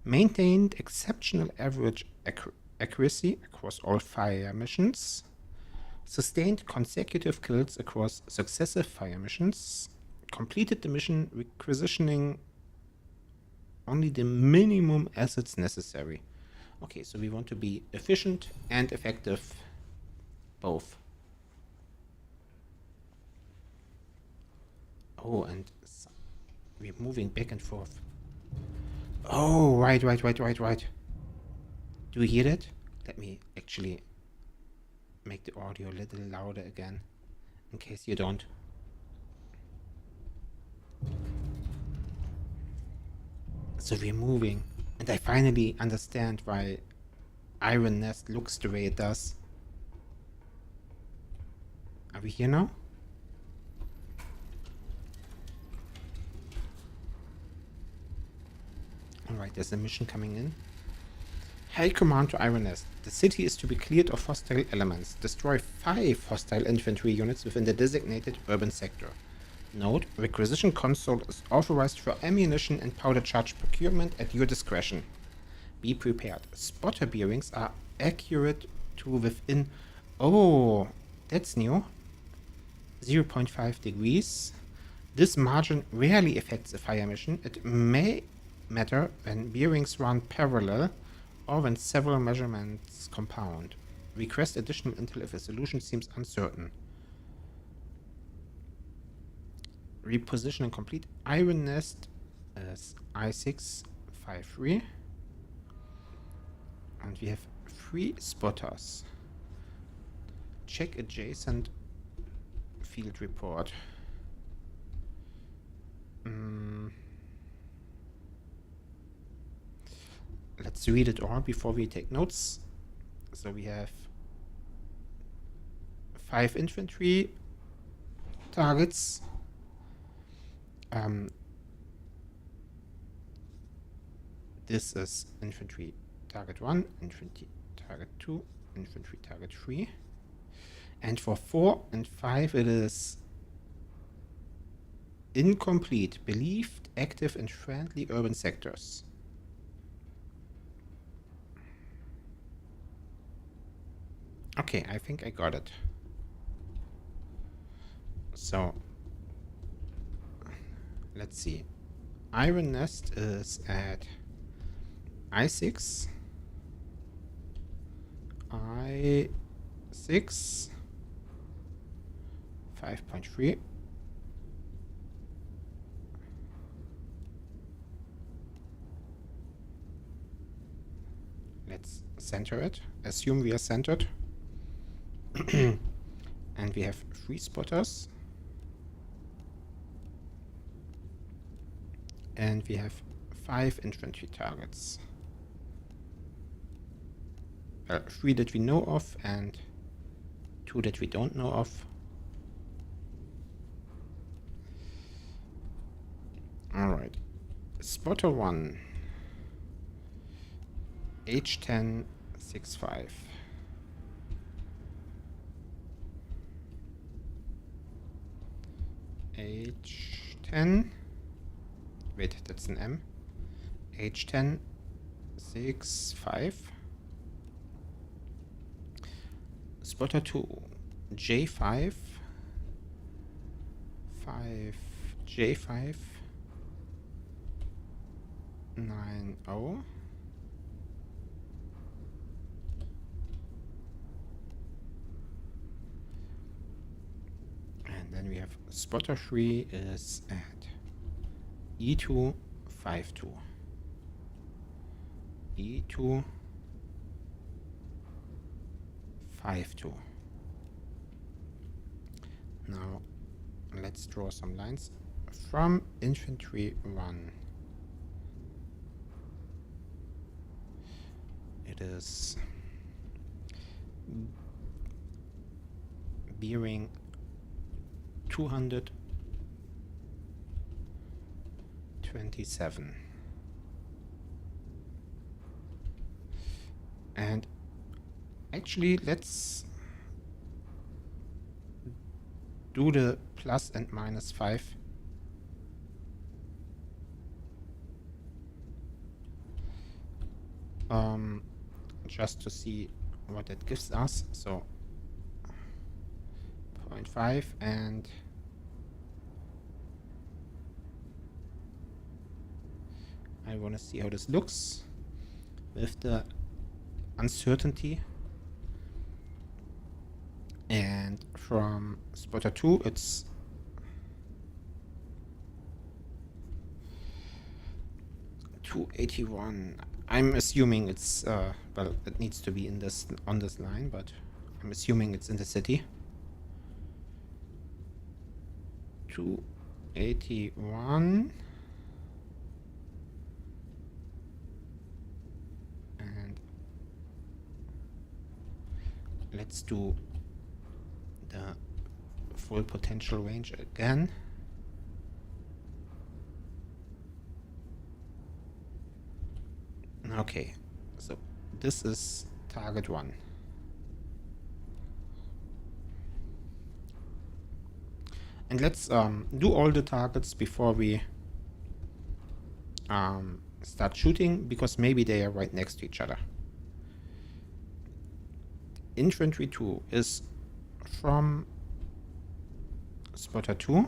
Maintained exceptional average accuracy across all fire missions. Sustained consecutive kills across successive fire missions. Completed the mission requisitioning only the minimum assets necessary. Okay, so we want to be efficient and effective both. Oh, and we're moving back and forth. Oh, right. Do you hear that? Let me actually make the audio a little louder again, in case you don't. So we're moving, and I finally understand why Iron Nest looks the way it does. Are we here now? Alright, there's a mission coming in. High Command to Iron Nest. The city is to be cleared of hostile elements. Destroy 5 hostile infantry units within the designated urban sector. Note, requisition console is authorized for ammunition and powder charge procurement at your discretion. Be prepared. Spotter bearings are accurate to within... Oh, that's new. 0.5 degrees. This margin rarely affects a fire mission. It may matter when bearings run parallel or when several measurements compound. Request additional intel if a solution seems uncertain. Repositioning complete. Iron Nest is I653. And we have 3 spotters. Check adjacent field report. Let's read it all before we take notes. So we have 5 infantry targets. This is infantry target 1, infantry target 2, infantry target 3. And for 4 and 5 it is incomplete, believed active in friendly urban sectors. Okay, I think I got it. So, let's see. Iron Nest is at I6. I6. 5.3. Let's center it. Assume we are centered. And we have 3 spotters. And we have 5 infantry targets. 3 that we know of and 2 that we don't know of. Alright. Spotter 1. H1065. H10. Wait, that's an M. H1065. Spotter 2, J5, 5, J5, 9, 0. And then we have spotter 3 is at E2, 5, 2. E2, 5, 2. Now let's draw some lines from infantry 1. It is bearing 227. And actually, let's do the plus and minus 5. Just to see what it gives us. So 0.5, and I want to see how this looks with the uncertainty. And from spotter 2 it's 281. I'm assuming it's well, it needs to be in this on this line, but I'm assuming it's in the city. 281. And let's do the full potential range again. Okay, so this is target 1. And let's do all the targets before we start shooting, because maybe they are right next to each other. Infantry 2 is from spotter 2,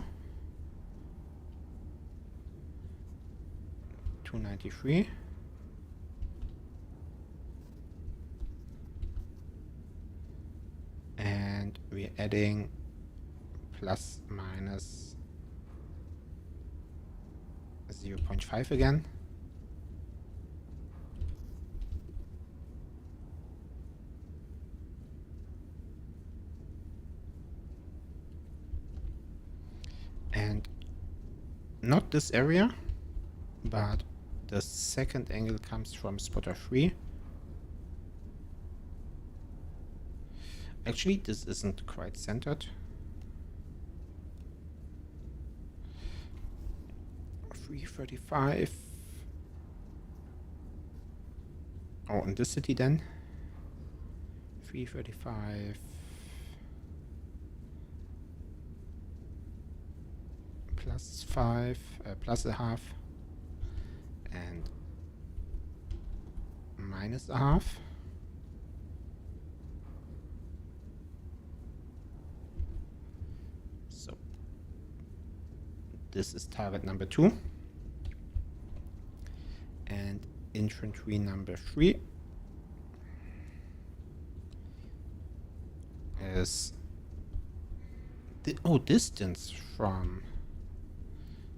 293. And we're adding plus minus 0.5 again. And not this area, but the second angle comes from spotter 3. Actually, this isn't quite centered. 335. Oh, in this city then. 335. Plus 5, plus a half. And minus a half. So this is target number 2. And infantry number 3 is distance from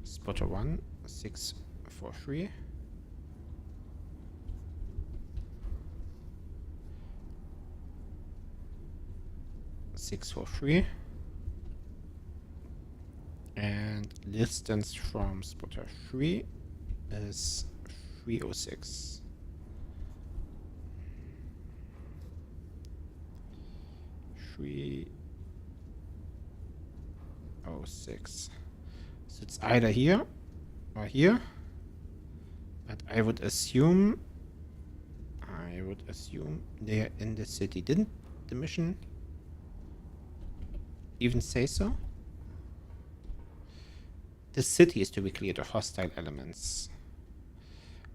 spotter 1, 643. And distance from spotter 3 is 306. 306. So it's either here or here, but I would assume they're in the city. Didn't the mission even say so? The city is to be cleared of hostile elements.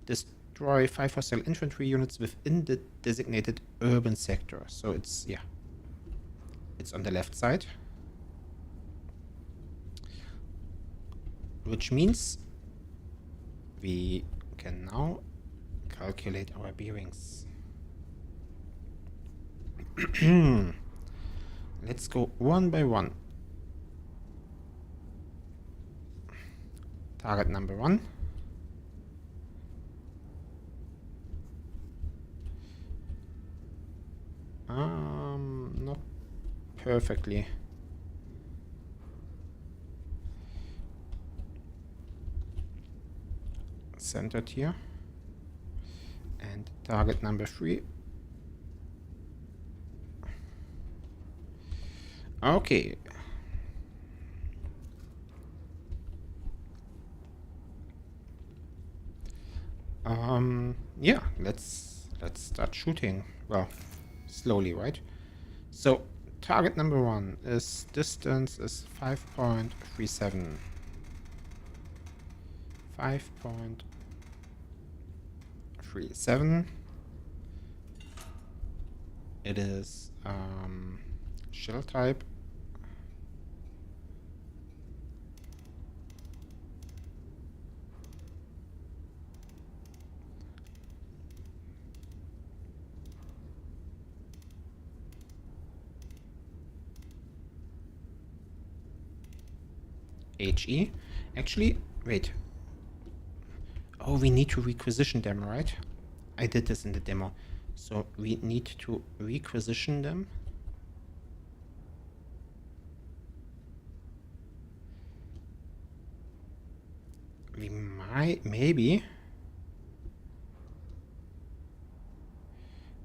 Destroy 5 hostile infantry units within the designated urban sector. So it's, yeah. It's on the left side. Which means we can now calculate our bearings. Let's go one by one. Target number 1. Not perfectly. Centered here. And target number 3. Okay. Yeah, let's start shooting. Well, slowly, right? So target number 1 is distance is 5.37. 5.37. It is shell type. HE. Actually, wait. Oh, we need to requisition them, right? I did this in the demo. So we need to requisition them. We might, maybe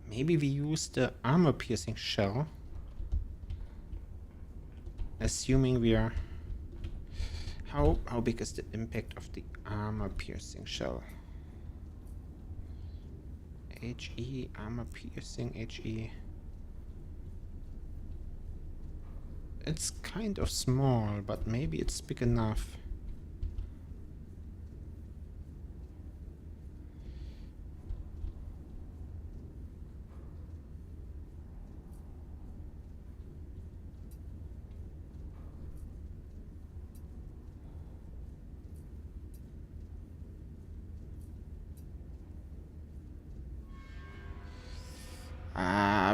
we use the armor piercing shell. Assuming we are... How big is the impact of the armor piercing shell? HE, armor piercing, HE. It's kind of small, but maybe it's big enough.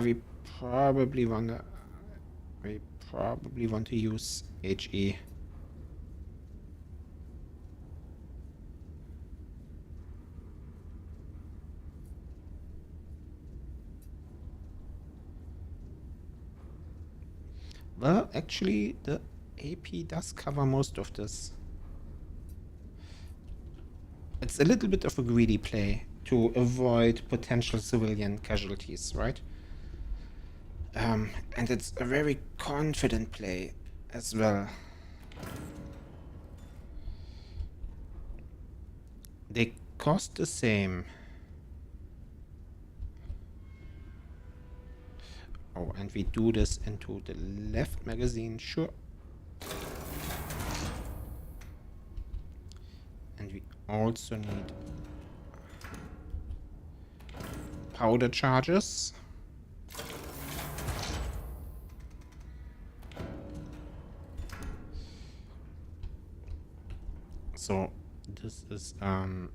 We probably want to use HE. Well, actually, the AP does cover most of this. It's a little bit of a greedy play to avoid potential civilian casualties, right? And it's a very confident play as well. They cost the same. Oh, and we do this into the left magazine, sure. And we also need powder charges. So this is where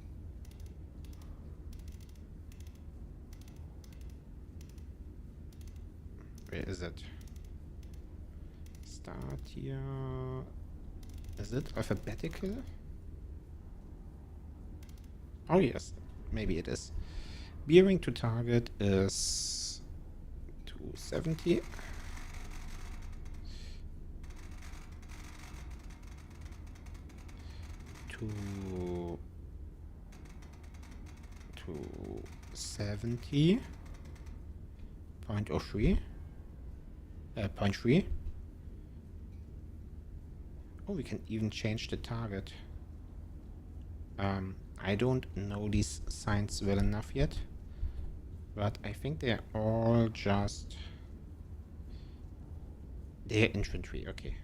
is it? Start here. Is it alphabetical? Oh yes, maybe it is. Bearing to target is 270. To 70.03. 0.3. Oh, we can even change the target. I don't know these signs well enough yet, but I think they're all just... They're infantry, okay.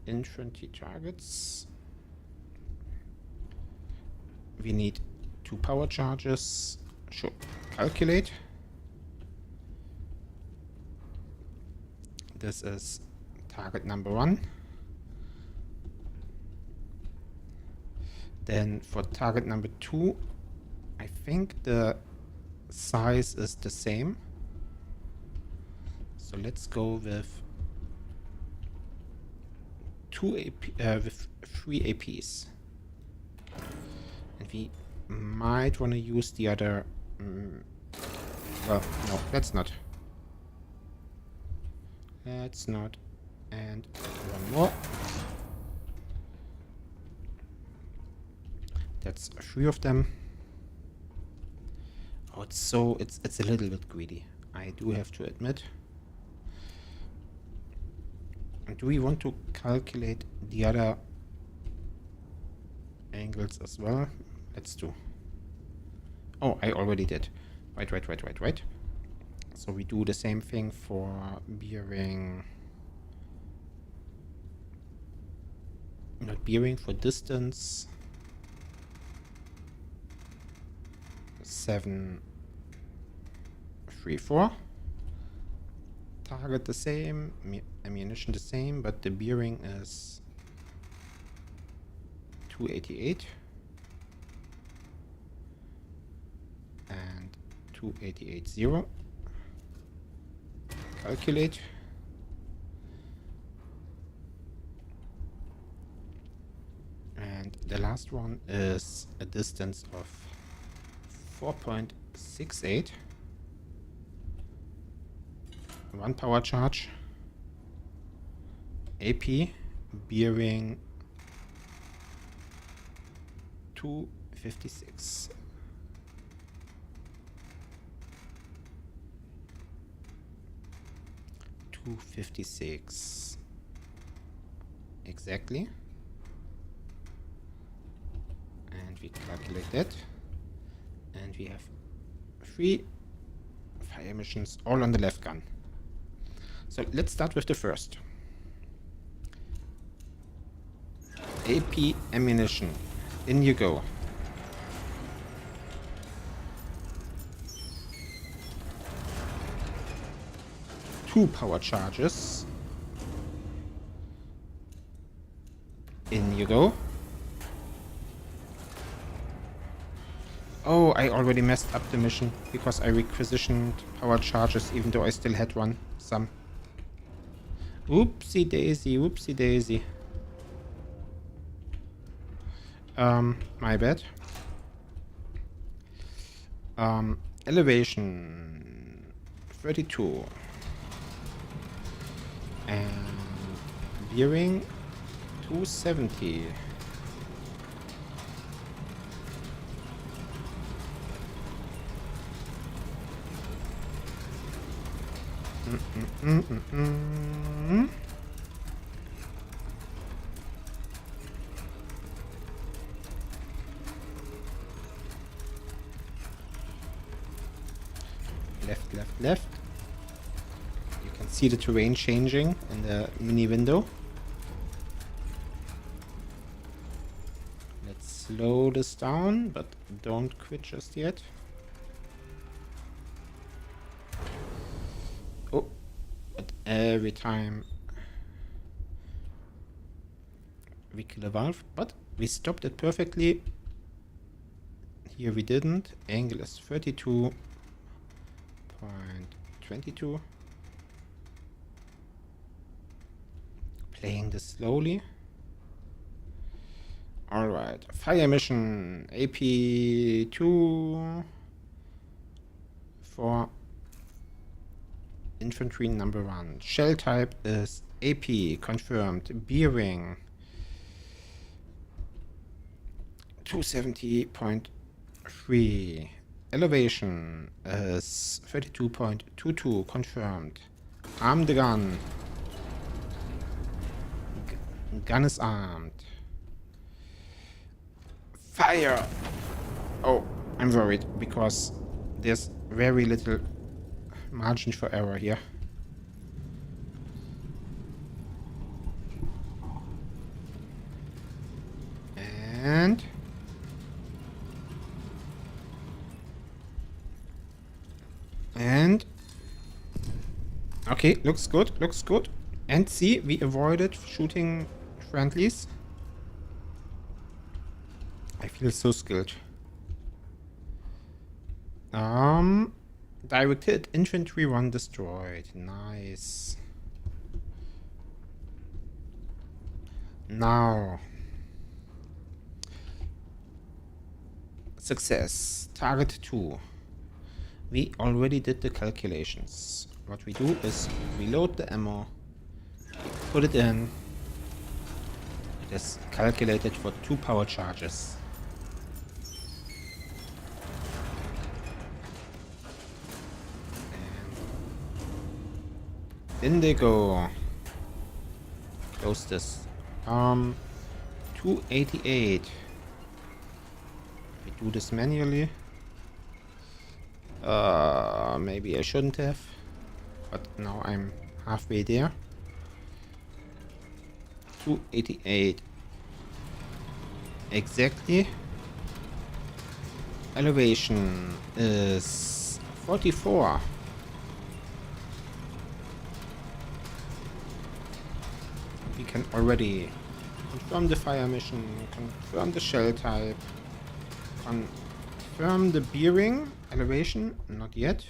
Infantry targets. We need 2 power charges. Sure. Calculate. This is target number 1. Then for target number 2, I think the size is the same. So let's go with 3 APs. And we might want to use the other... well, no, let's not. Let's not. And one more. That's 3 of them. Oh, it's a little bit greedy, I do have to admit. And do we want to calculate the other angles as well? Let's do. Oh, I already did. Right. So we do the same thing for bearing. Not bearing, for distance. 7, 3, 4. Target the same, ammunition the same, but the bearing is 288 and 288.0. Calculate. And the last one is a distance of 4.68. 1 power charge. AP bearing 256. Exactly. And we calculate that. And we have 3 fire missions all on the left gun. So let's start with the first. AP ammunition. In you go. Two power charges. In you go. Oh, I already messed up the mission because I requisitioned power charges even though I still had some. Whoopsie daisy, whoopsie daisy. My bad. Elevation 32. And bearing 270. Left. You can see the terrain changing in the mini window. Let's slow this down, but don't quit just yet. Oh, but every time we kill a valve, but we stopped it perfectly. Here we didn't. Angle is 32.22. Playing this slowly. Alright, fire mission AP2 for infantry number 1. Shell type is AP, confirmed. Bearing 270.3. Elevation is 32.22, confirmed. Arm the gun. Gun is armed. Fire! Oh, I'm worried because there's very little margin for error here. And Okay, looks good, looks good. And see, we avoided shooting friendlies. I feel so skilled. Directed infantry 1 destroyed. Nice. Now. Success. Target 2. We already did the calculations. What we do is reload the ammo, put it in. It is calculated for 2 power charges. And in they go. Close this. 288. We do this manually. Maybe I shouldn't have, but now I'm halfway there. 288 exactly. Elevation is 44. We can already confirm the fire mission, confirm the shell type, confirm the bearing. Elevation, not yet.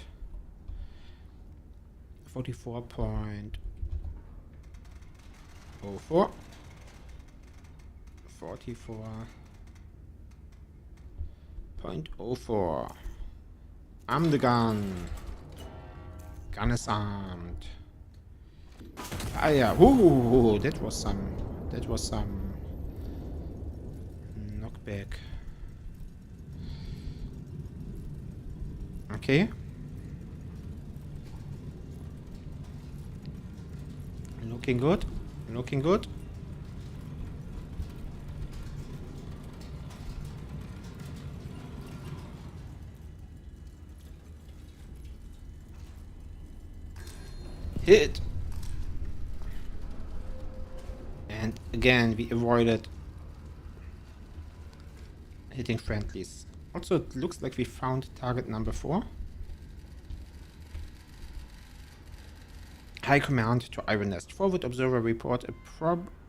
44.04. 44.04. Arm the gun. Gun is armed. Fire. Ooh, that was some knockback. Okay. Looking good. Looking good. Hit. And again, we avoided hitting friendlies. Also, it looks like we found target number 4. High command to Iron Nest. Forward observer report a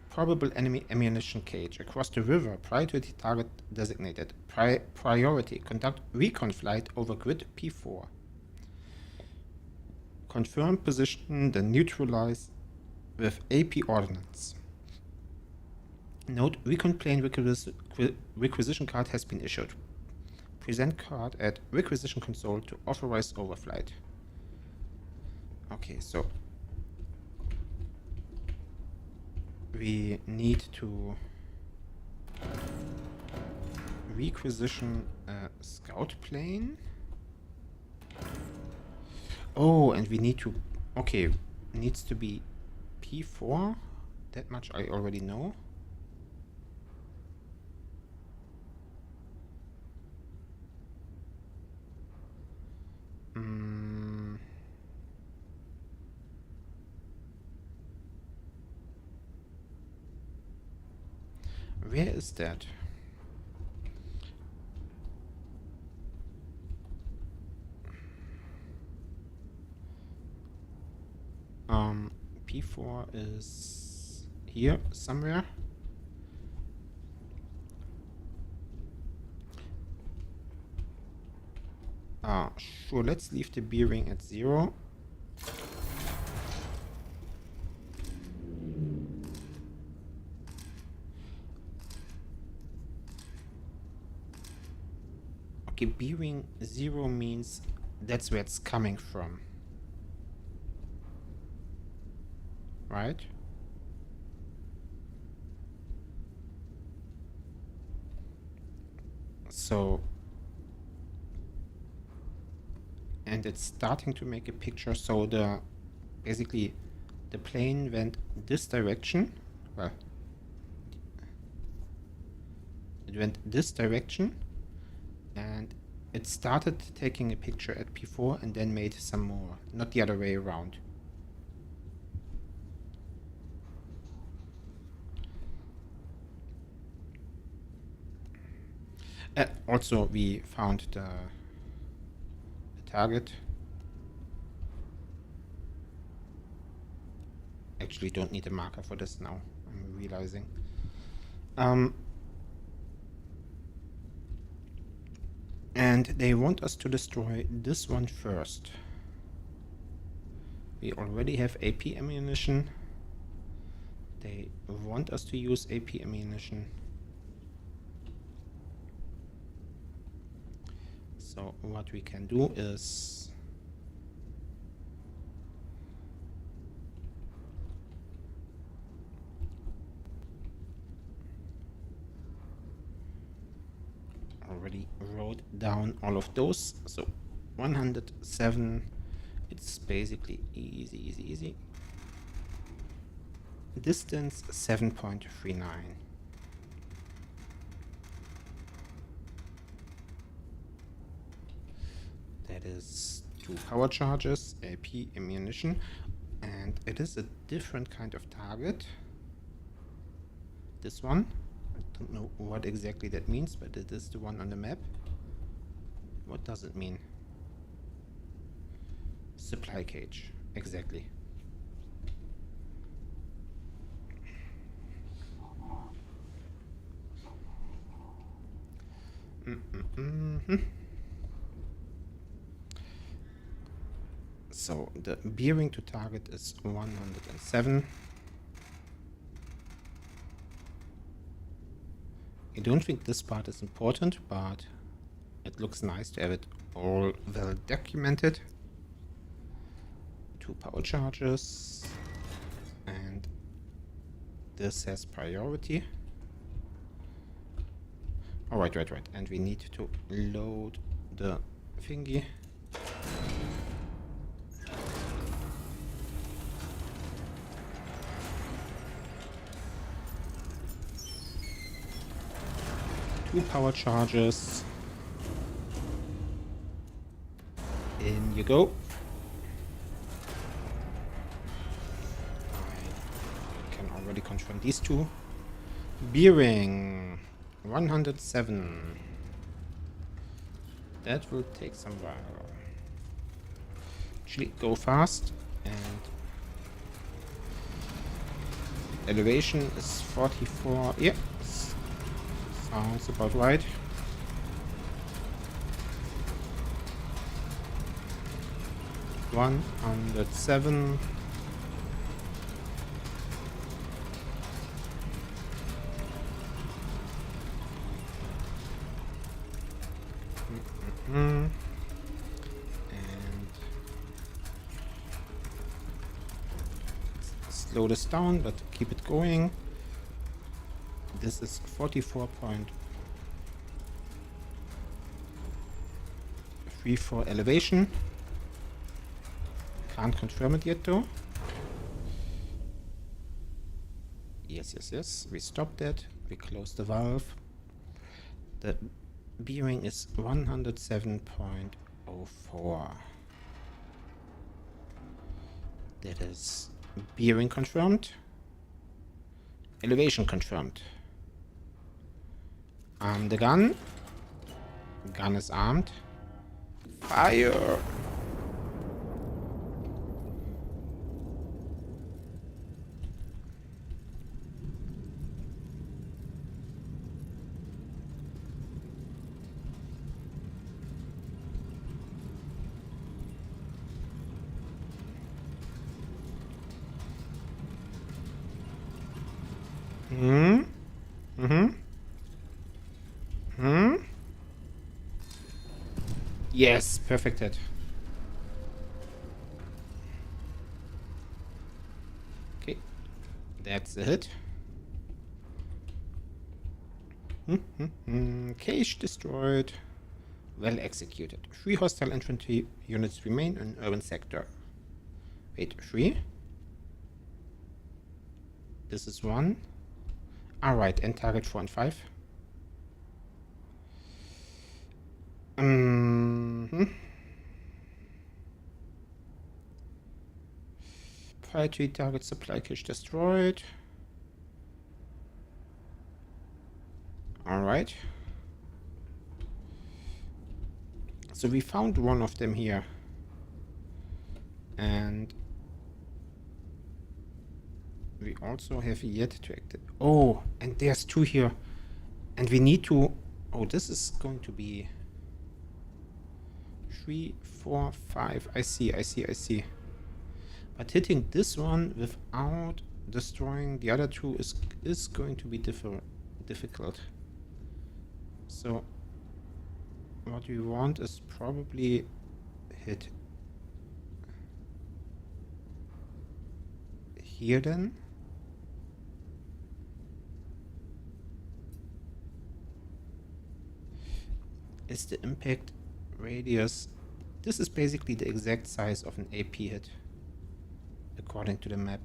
probable enemy ammunition cage across the river prior to the target designated. Priority. Conduct recon flight over grid P4. Confirm position, then neutralize with AP ordnance. Note, recon plane requisition card has been issued. Present card at requisition console to authorize overflight. Okay, so we need to requisition a scout plane. Oh, and we need to... Okay, needs to be P4. That much I already know. Where is that? P4 is here somewhere. Sure, let's leave the bearing at 0. Okay, bearing 0 means that's where it's coming from. Right? So, and it's starting to make a picture. So basically the plane went this direction. Well, it went this direction, and it started taking a picture at P4 and then made some more, not the other way around. Also, we found the target. actually don't need a marker for this now, I'm realizing. And they want us to destroy this one first. We already have AP ammunition. They want us to use AP ammunition. So what we can do is already wrote down all of those. So 107, it's basically easy. Distance 7.39. That is 2 power charges, AP ammunition, and it is a different kind of target. This one, I don't know what exactly that means, but it is the one on the map. What does it mean? Supply cage, exactly. So the bearing to target is 107. I don't think this part is important, but it looks nice to have it all well documented. 2 power charges, and this has priority. Oh, right. And we need to load the thingy. Two power charges. In you go. I can already confirm these two. Bearing 107. That will take some while. Actually, go fast, and elevation is 44. Yeah, sounds about right. $107. And slow this down, but keep it going. This is 44.34 elevation. Can't confirm it yet though. Yes. We stopped that. We closed the valve. The bearing is 107.04. That is bearing confirmed. Elevation confirmed. Arm the gun. Gun is armed. Fire! Yes, perfect hit. Okay, that's a hit. Cage destroyed. Well executed. 3 hostile infantry units remain in urban sector. Wait, 3? This is 1. Alright, and target 4 and 5. Priority target supply cache destroyed. Alright. So we found one of them here. And we also have yet to activate. Oh, and there's 2 here. And we need to... Oh, this is going to be... 3, 4, 5. I see. But hitting this one without destroying the other 2 is going to be difficult. So what we want is probably hit here then. Is the impact radius... This is basically the exact size of an AP hit, according to the map.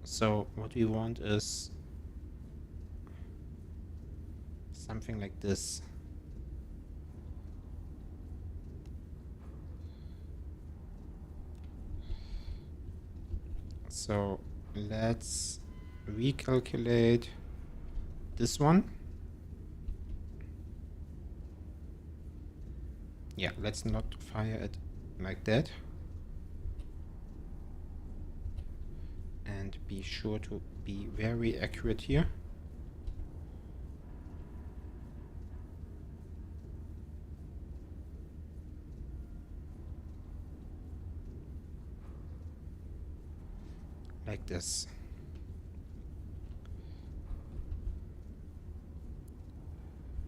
So what we want is something like this. So let's recalculate this one. Yeah, let's not fire it like that. And be sure to be very accurate here. Like this.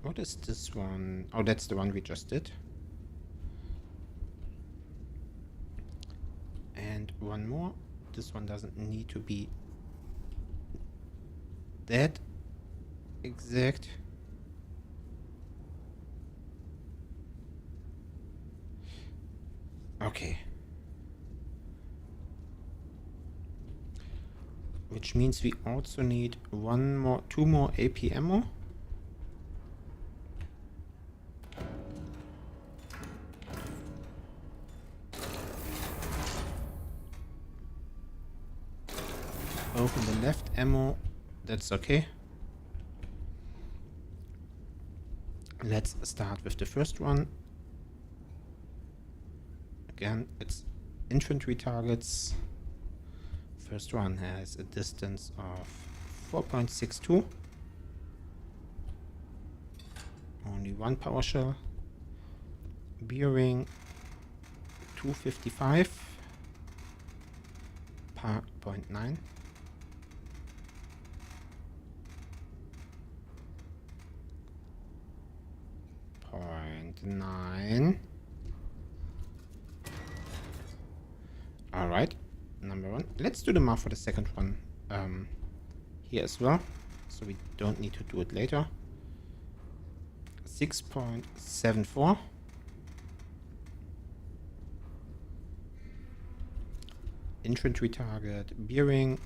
What is this one? Oh, that's the one we just did. And one more. This one doesn't need to be that exact. Okay. Which means we also need 2 more AP ammo. Open the left ammo, that's okay. Let's start with the first one. Again, it's infantry targets. First one has a distance of 4.62. Only 1 power shell. Bearing 255 per 0.9. .9. Alright, number 1. Let's do the math for the second one here as well, so we don't need to do it later. 6.74. Infantry target bearing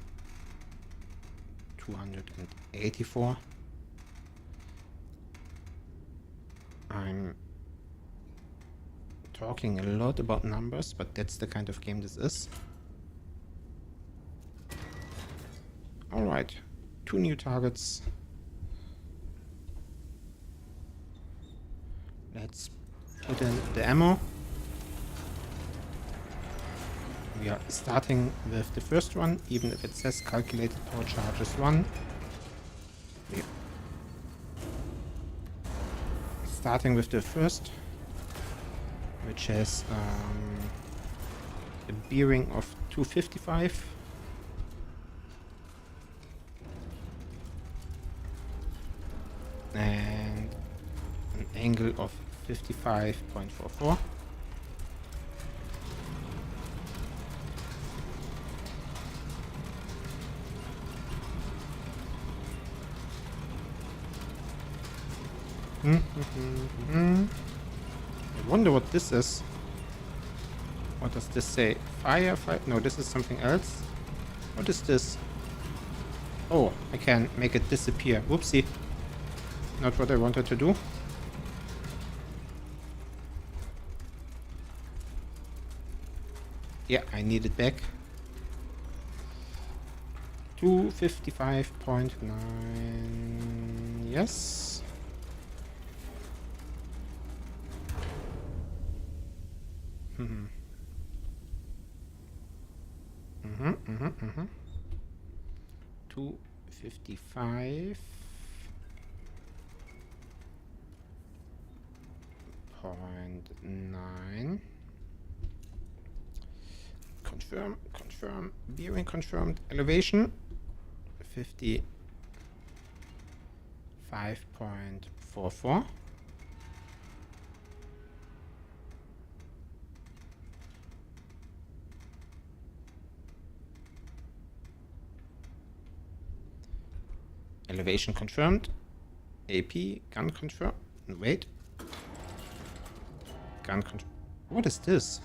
284. I'm talking a lot about numbers, but that's the kind of game this is. Alright, 2 new targets. Let's put in the ammo. We are starting with the first one, even if it says calculated power charges 1. We starting with the first, which has a bearing of 255. And an angle of 55.44. I wonder what this is. What does this say? Fire? No, this is something else. What is this? Oh, I can make it disappear. Whoopsie. Not what I wanted to do. Yeah, I need it back. 255.9. Yes. 255.9. Confirm, bearing confirmed, elevation 55.44. Elevation confirmed. AP, gun confirmed. Wait. Gun confirmed. What is this?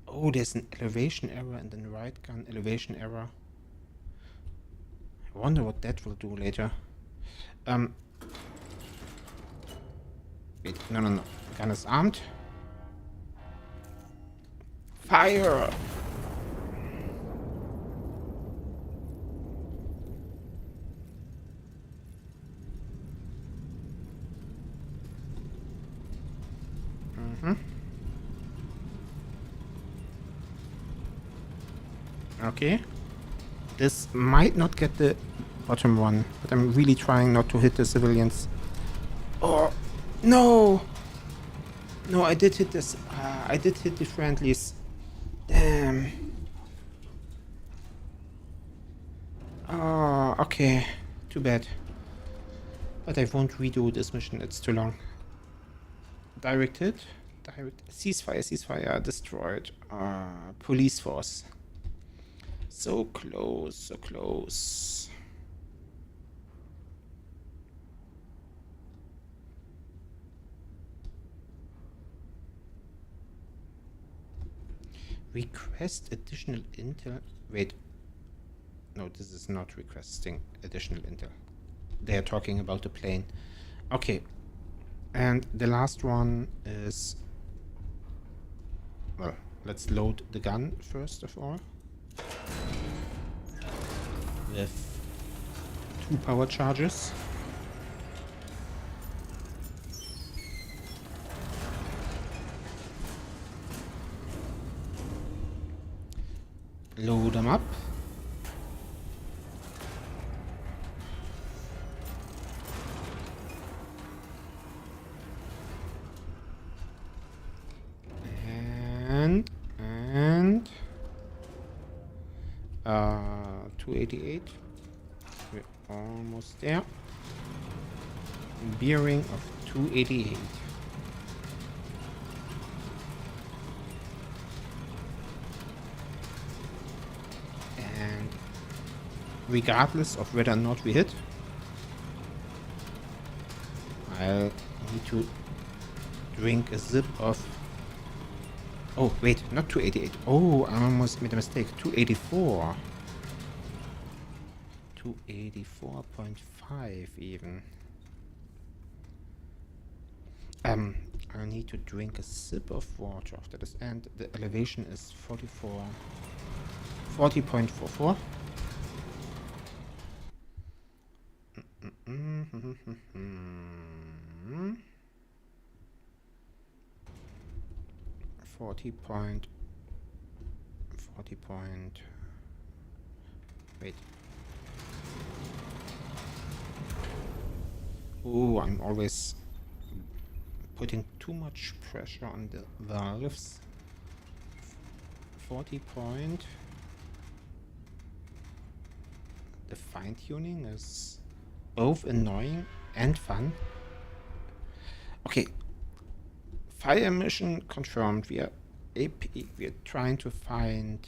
Oh, there's an elevation error and then right gun elevation error. I wonder what that will do later. Wait, no. Gun is armed. Fire! Okay. This might not get the bottom one, but I'm really trying not to hit the civilians. Oh, no! No, I did hit this. I did hit the friendlies. Damn. Oh, okay. Too bad. But I won't redo this mission, it's too long. Direct hit. Ceasefire, destroyed. Police force. So close. Request additional intel. Wait. No, this is not requesting additional intel. They are talking about the plane. Okay. And the last one is... Well, let's load the gun first of all. With 2 power charges. Load them up. And 288. We're almost there. Bearing of 288. And regardless of whether or not we hit, I'll need to drink a sip of... Oh, wait, not 288. Oh, I almost made a mistake. 284. 284.5 even. I need to drink a sip of water after this, and the elevation is 40.44. Wait. Oh, I'm always putting too much pressure on the valves. 40 point. The fine-tuning is both annoying and fun. Okay. Fire mission confirmed. We are AP. We are trying to find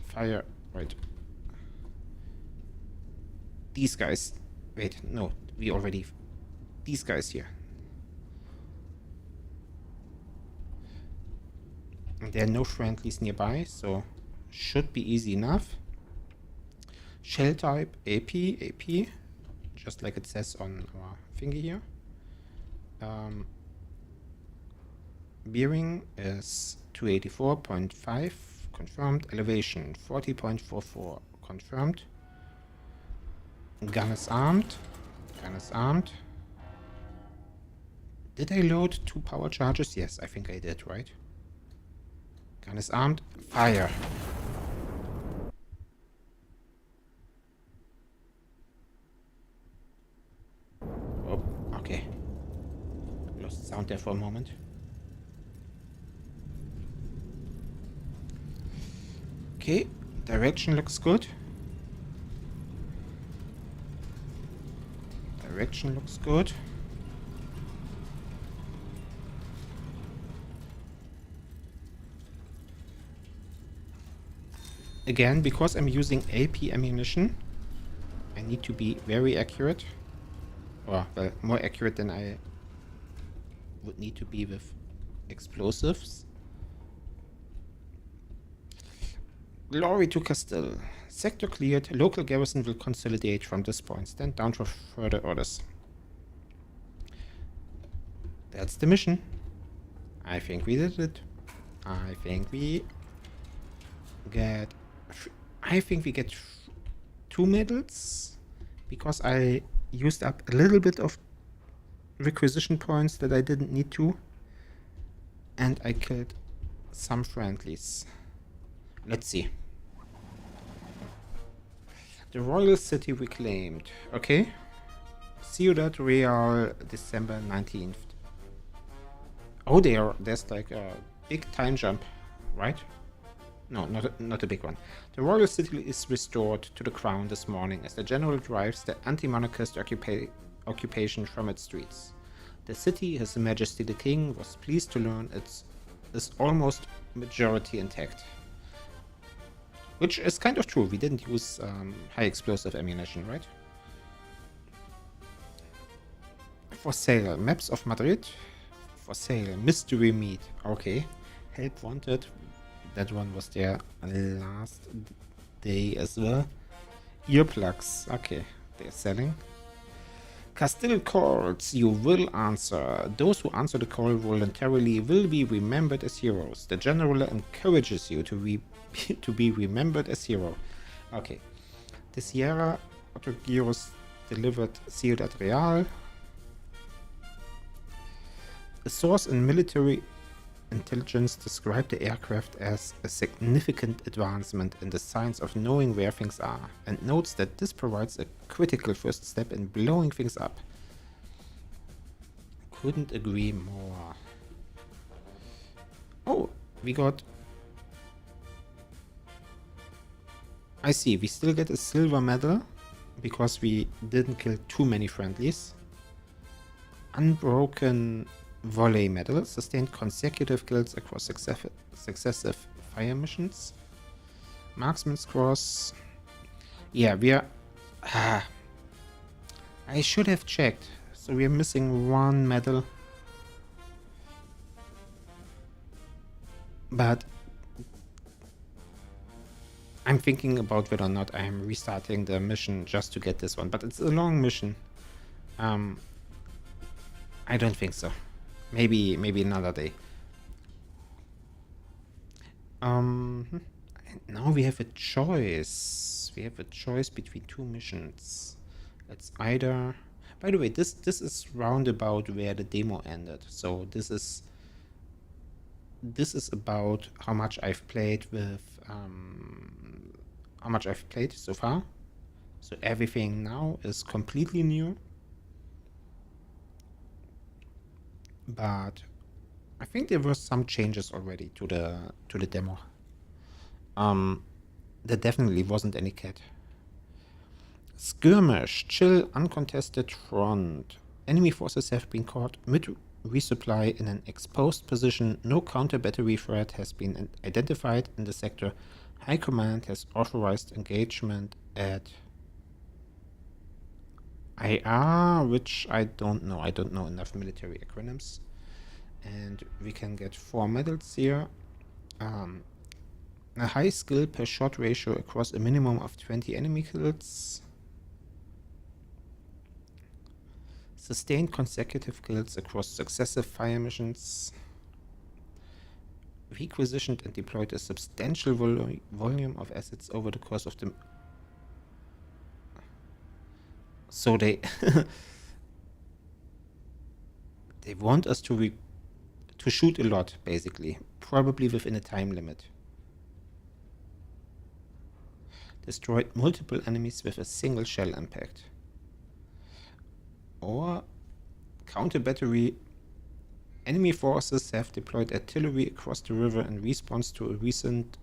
fire. Right. These guys. Wait, no. We already... These guys here. And there are no friendlies nearby, so should be easy enough. Shell type AP, just like it says on our thingy here. Bearing is 284.5 confirmed. Elevation 40.44 confirmed. Gun is armed. Did I load 2 power charges? Yes, I think I did, right? Gun is armed. Fire. Oh, okay. Lost sound there for a moment. Okay, direction looks good. Direction looks good. Again, because I'm using AP ammunition, I need to be very accurate. Or, well, more accurate than I would need to be with explosives. Glory to Castile. Sector cleared. Local garrison will consolidate from this point. Stand down for further orders. That's the mission. I think we did it. I think we get 2 medals because I used up a little bit of requisition points that I didn't need to, and I killed some friendlies. Let's see. The royal city reclaimed. Okay. Ciudad Real, December 19th. Oh, there's like a big time jump, right? No, not a big one. The royal city is restored to the crown this morning as the general drives the anti-monarchist occupation from its streets. The city, His Majesty the King, was pleased to learn is almost majority intact. Which is kind of true. We didn't use high explosive ammunition, right? For sale, maps of Madrid. For sale, mystery meat. Okay. Help wanted. That one was there last day as well. Earplugs. Okay, they're selling. Castile calls. You will answer. Those who answer the call voluntarily will be remembered as heroes. The general encourages you to be remembered as hero. Okay. The Sierra Autogyros delivered Ciudad Real. A source in military intelligence described the aircraft as a significant advancement in the science of knowing where things are, and notes that this provides a critical first step in blowing things up. Couldn't agree more. Oh, we got... I see, we still get a silver medal because we didn't kill too many friendlies. Unbroken volley medal, sustained consecutive kills across successive fire missions. Marksman's cross. Yeah, we are... I should have checked. So we are missing 1 medal. But I'm thinking about whether or not I am restarting the mission just to get this one. But it's a long mission. I don't think so. Maybe another day. And now we have a choice. We have a choice between 2 missions. It's either... By the way, this is roundabout where the demo ended. So this is about how much I've played with how much I've played so far. So everything now is completely new. But I think there were some changes already to the demo. There definitely wasn't any cat. Skirmish, chill, uncontested front. Enemy forces have been caught mid-resupply in an exposed position. No counter-battery threat has been identified in the sector. High Command has authorized engagement at IR, which I don't know. I don't know enough military acronyms. And we can get 4 medals here. A high skill per shot ratio across a minimum of 20 enemy kills. Sustained consecutive kills across successive fire missions. Requisitioned and deployed a substantial volume of assets over the course of the... So they they want us to shoot a lot, basically. probably within a time limit. Destroyed multiple enemies with a single shell impact. Or counter battery. Enemy forces have deployed artillery across the river in response to recent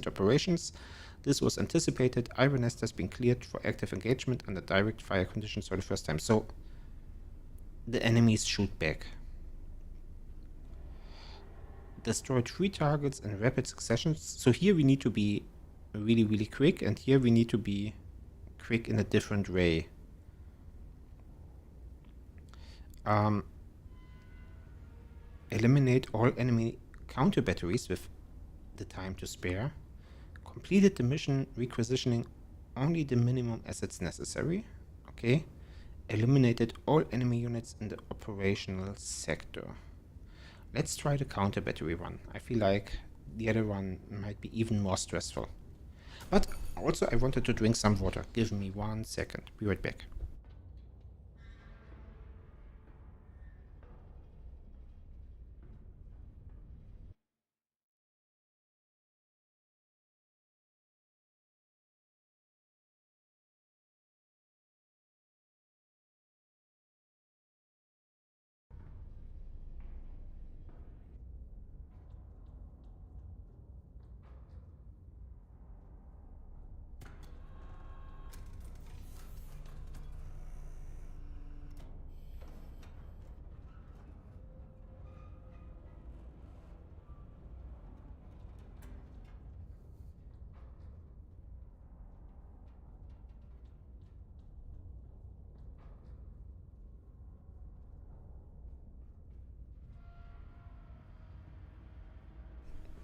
operations. This was anticipated. Iron Nest has been cleared for active engagement under direct fire conditions for the first time. So the enemies shoot back. Destroyed 3 targets in rapid succession. So here we need to be really, really quick, and here we need to be quick in a different way. Eliminate all enemy counter batteries with the time to spare. Completed the mission requisitioning only the minimum assets necessary. Okay. Eliminated all enemy units in the operational sector. Let's try the counter battery one. I feel like the other one might be even more stressful. But also I wanted to drink some water. Give me 1 second. Be right back.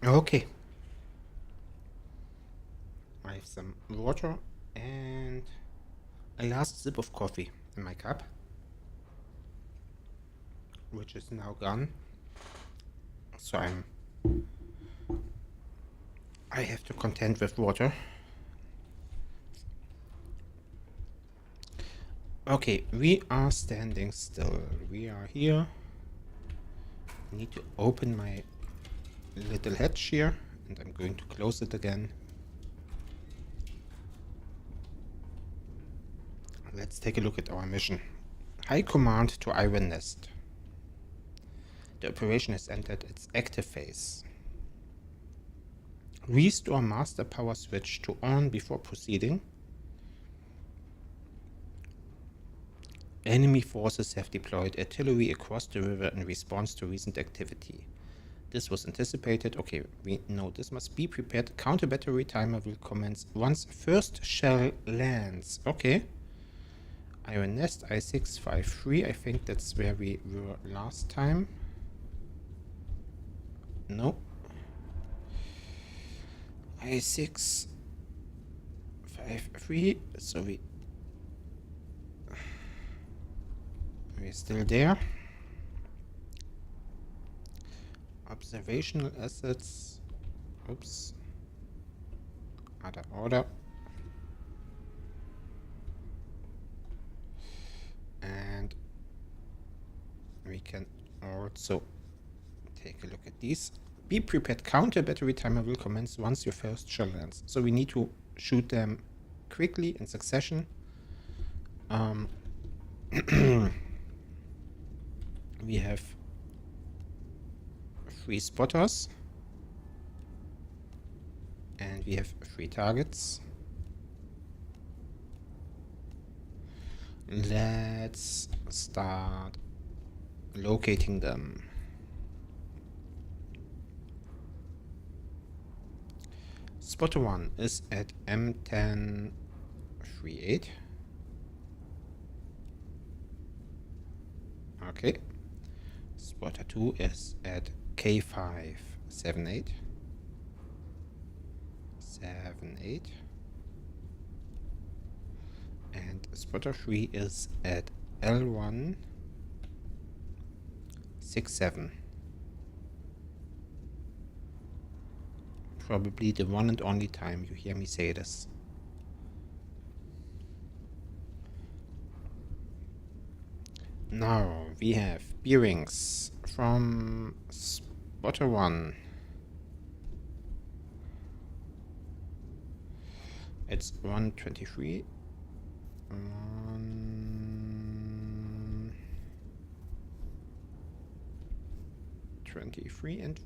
Okay. I have some water and a last sip of coffee in my cup, which is now gone. So I have to contend with water. Okay, we are standing still. We are here. I need to open my little hatch here, and I'm going to close it again. Let's take a look at our mission. High Command to Iron Nest. The operation has entered its active phase. Restore master power switch to on before proceeding. Enemy forces have deployed artillery across the river in response to recent activity. This was anticipated. Okay, we know this must be prepared. Counter battery timer will commence once first shell lands. Okay. Iron Nest I653. I think that's where we were last time. No. I653. So we're still there. Observational assets. Oops. Other order. And we can also take a look at these. Be prepared. Counter battery timer will commence once your first shell lands. So we need to shoot them quickly in succession. We have 3 spotters. And we have 3 targets. Let's start locating them. Spotter 1 is at M1038. Okay. Spotter 2 is at K578. 78. And spotter 3 is at L167. Probably the one and only time you hear me say this. Now we have bearings from spotter 1 It's 123. 123 and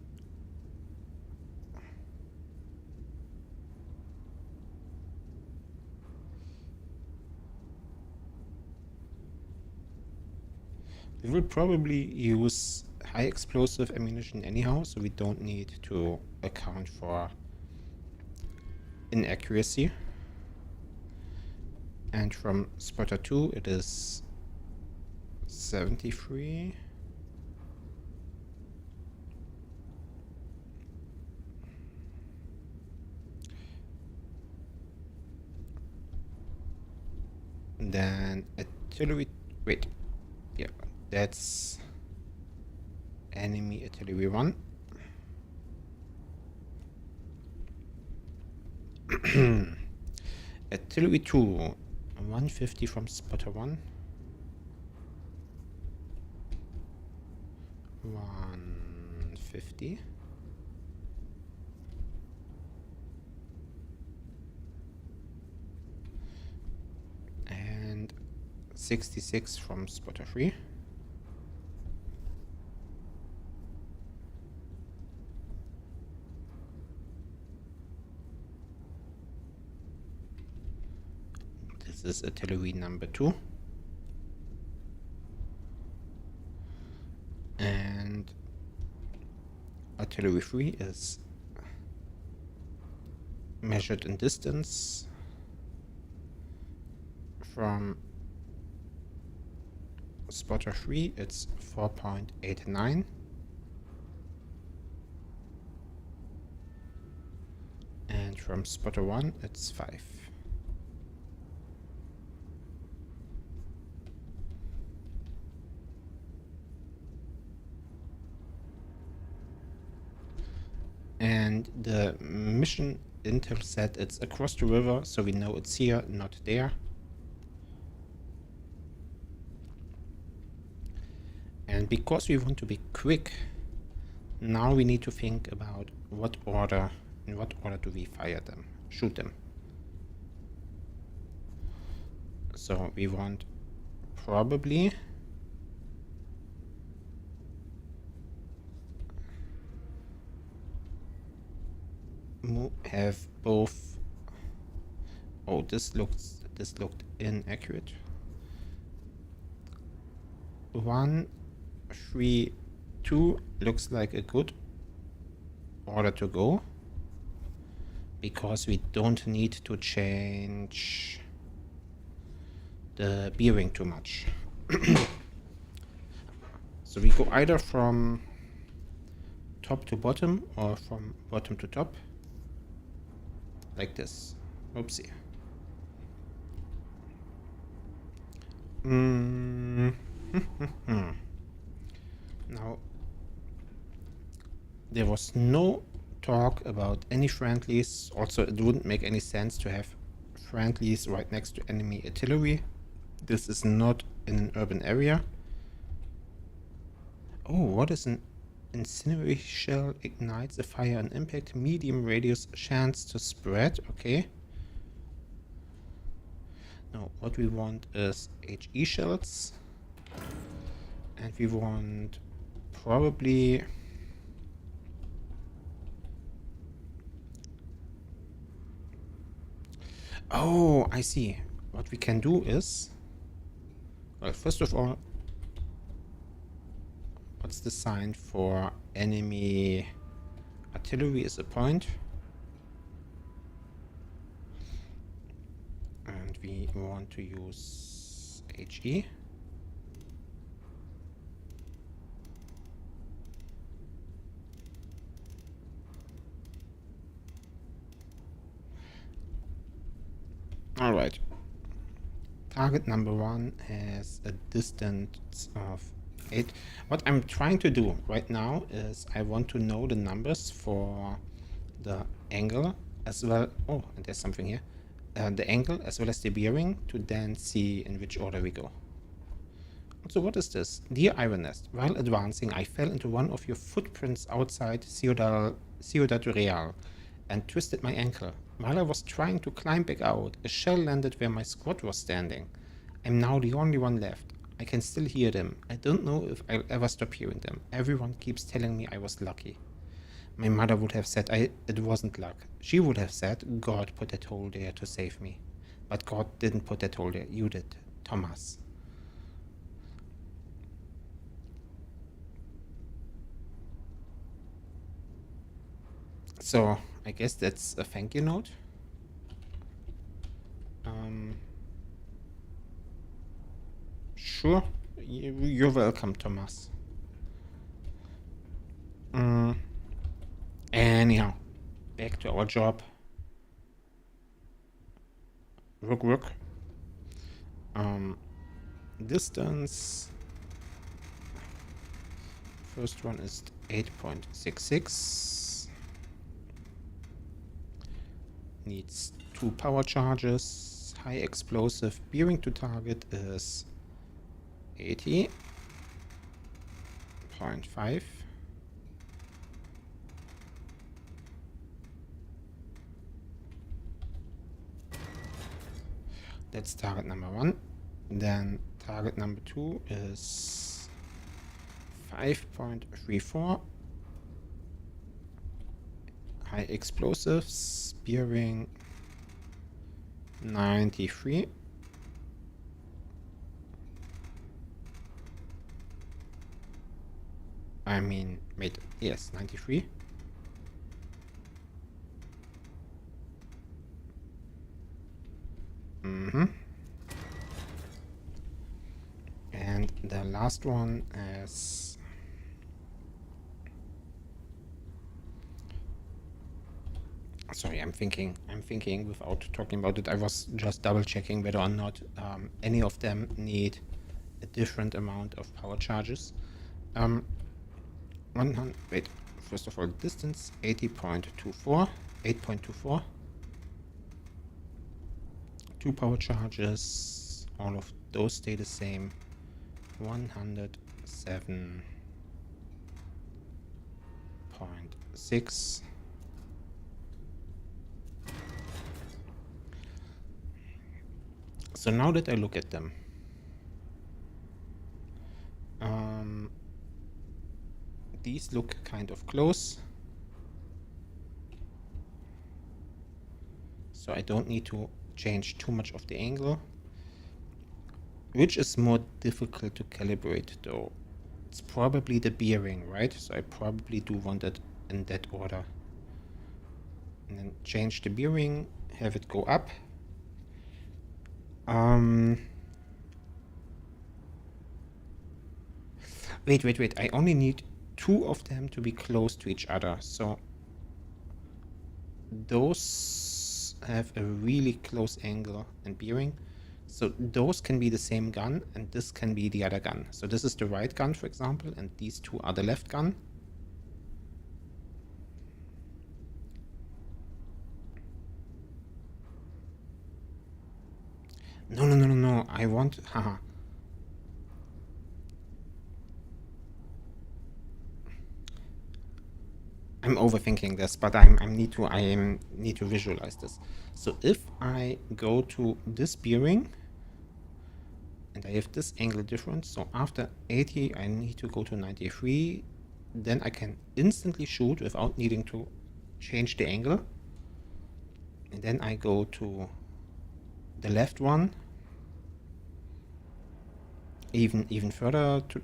we will probably use high explosive ammunition anyhow, so we don't need to account for inaccuracy. And from spotter 2 it is 73. Then artillery, wait, yeah, that's enemy artillery 1. Artillery 2, 150 from spotter 1. 150. And 66 from spotter 3. This is artillery number 2. And artillery 3 is measured in distance from spotter 3, it's 4.89. And from spotter 1, it's 5. And the mission intel said it's across the river, so we know it's here, not there. And because we want to be quick, now we need to think about in what order do we fire them, shoot them. So we want probably have both. Oh, this looked inaccurate. 1, 3, 2 looks like a good order to go, because we don't need to change the bearing too much. So we go either from top to bottom or from bottom to top, like this. Oopsie. Now, there was no talk about any friendlies. Also, it wouldn't make any sense to have friendlies right next to enemy artillery. This is not in an urban area. Oh, what is an incendiary shell? Ignites a fire on impact, medium radius, chance to spread. Okay. Now, what we want is HE shells. And we want probably oh, I see. What we can do is, well, first of all, what's the sign for enemy artillery is a point. And we want to use HE. All right. Target number 1 has a distance of 8. What I'm trying to do right now is I want to know the numbers for the angle as well. Oh, and there's something here. The angle as well as the bearing, to then see in which order we go. So what is this? Dear Iron Nest, while advancing, I fell into one of your footprints outside Ciudad Real and twisted my ankle. While I was trying to climb back out, a shell landed where my squad was standing. I'm now the only one left. I can still hear them. I don't know if I'll ever stop hearing them. Everyone keeps telling me I was lucky. My mother would have said it wasn't luck. She would have said God put that hole there to save me. But God didn't put that hole there. You did, Thomas. So, I guess that's a thank you note. Sure. You're welcome, Thomas. Anyhow, back to our job. Work. Distance. First one is 8.66. Needs 2 power charges. High explosive bearing to target is 80.5. That's target number 1. Then target number 2 is 5.34. High explosives, bearing 93. I mean, wait, yes, 93. And the last one is sorry, I'm thinking without talking about it. I was just double checking whether or not any of them need a different amount of power charges. 100, wait, first of all, distance 8.24. 2 power charges, all of those stay the same. 107.6. So now that I look at them, these look kind of close. So I don't need to change too much of the angle. Which is more difficult to calibrate though? It's probably the bearing, right? So I probably do want it in that order. And then change the bearing, have it go up. Wait. I only need 2 of them to be close to each other. So those have a really close angle and bearing. So those can be the same gun and this can be the other gun. So this is the right gun, for example, and these 2 are the left gun. No. I want, haha. I'm overthinking this, but I need to visualize this. So if I go to this bearing and I have this angle difference, so after 80 I need to go to 93, then I can instantly shoot without needing to change the angle. And then I go to the left one, even further to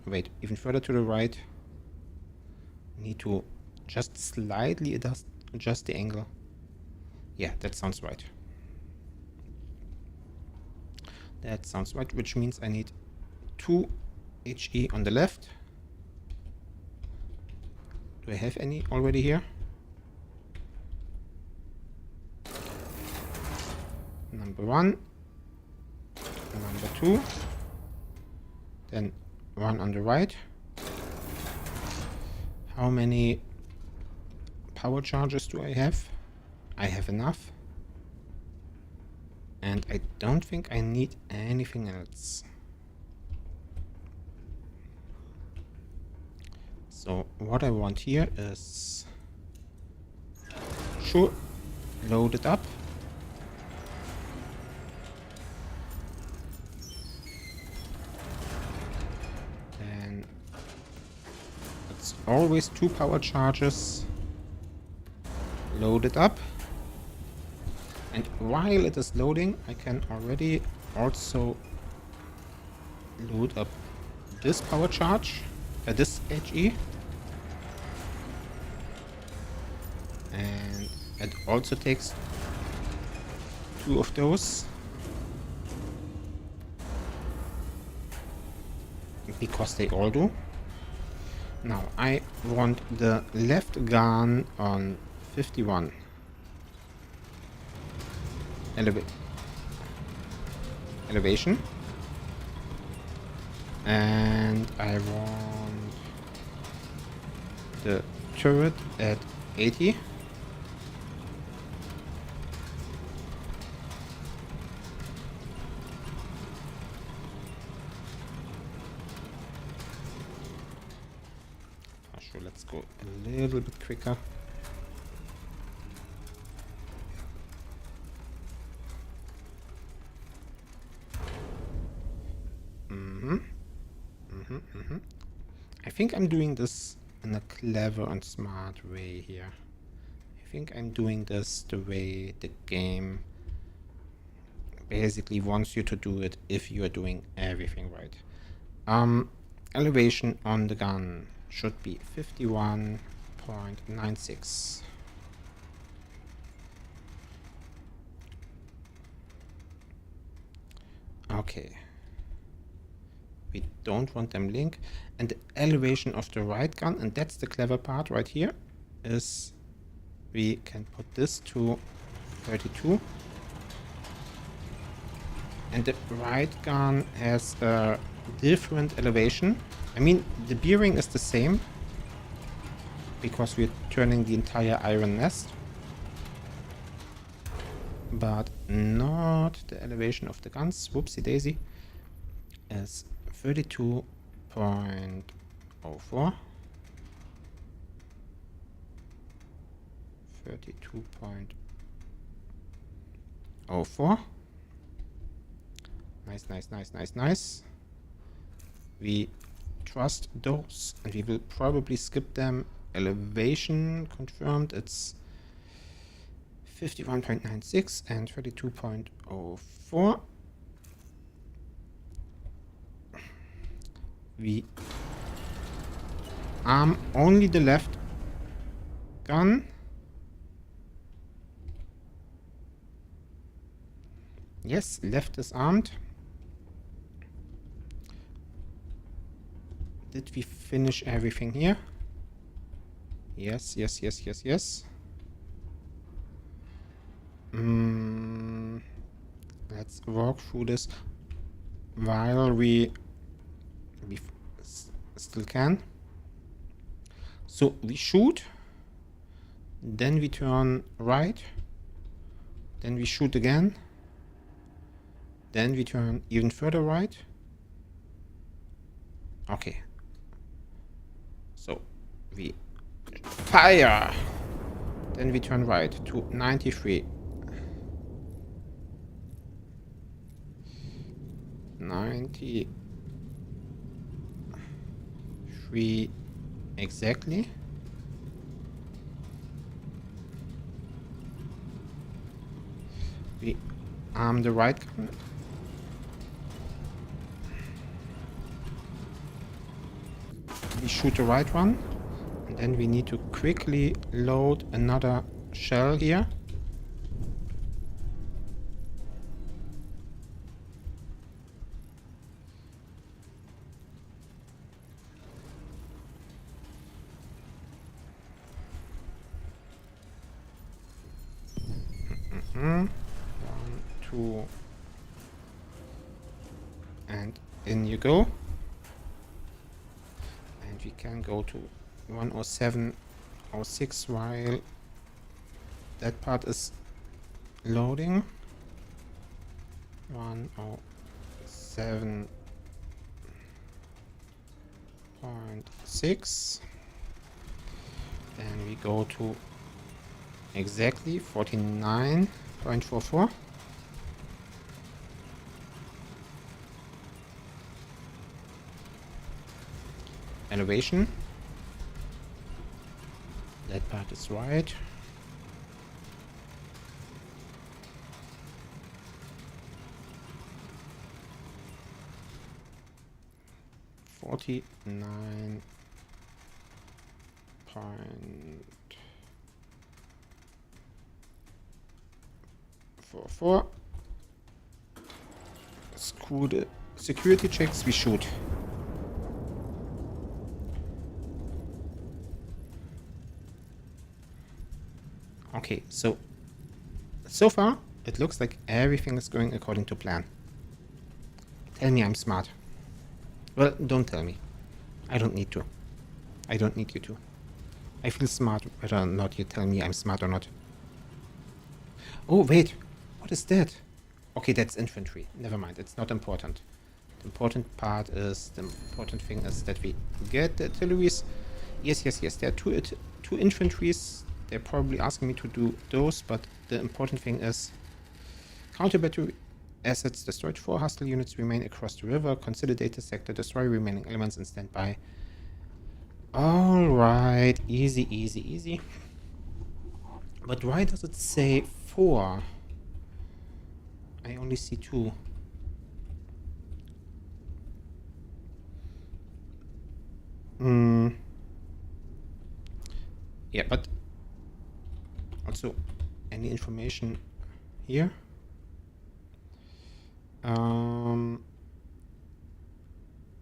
the right. Need to just slightly adjust the angle. Yeah, that sounds right. Which means I need 2 HE on the left. Do I have any already here? Number 1, number 2, then 1 on the right. How many power charges do I have? I have enough. And I don't think I need anything else. So what I want here is, sure, load it up. It's always 2 power charges loaded up. And while it is loading, I can already also load up this power charge, this HE. And it also takes 2 of those. Because they all do. Now I want the left gun on 51. Elevation. And I want the turret at 80. Sure, let's go a little bit quicker. I think I'm doing this in a clever and smart way here. I think I'm doing this the way the game basically wants you to do it if you are doing everything right. Elevation on the gun should be 51.96. Okay. We don't want them link. And the elevation of the right gun, and that's the clever part right here, is we can put this to 32. And the right gun has a different elevation. I mean, the bearing is the same because we're turning the entire iron nest, but not the elevation of the guns. Whoopsie daisy. Is 32.04. 32.04. Nice. We trust those, and we will probably skip them. Elevation confirmed. It's 51.96 and 32.04. We arm only the left gun. Yes, left is armed. Did we finish everything here? Yes. Let's walk through this while we still can. So we shoot, then we turn right, then we shoot again, then we turn even further right. Okay. So we fire, then we turn right to 93. 93 exactly. We arm the right gun. We shoot the right one, and then we need to quickly load another shell here. One, two, and in you go. And we can go to 107.06 while that part is loading. 107.6. Then we go to exactly 49.44. Elevation That is right. $49.44. Screw the security checks, we shoot. Okay, so far it looks like everything is going according to plan. Tell me I'm smart. Well, don't tell me. I don't need to. I don't need you to. I feel smart whether or not you tell me I'm smart or not. Oh, wait. What is that? Okay, that's infantry. Never mind. It's not important. The important thing is that we get the artilleries. Yes. There are two infantries. They're probably asking me to do those, but the important thing is counter battery assets destroyed. 4 hostile units remain across the river. Consolidate the sector. Destroy remaining elements and stand by. Alright. Easy. But why does it say 4? I only see 2. Yeah, but also any information here?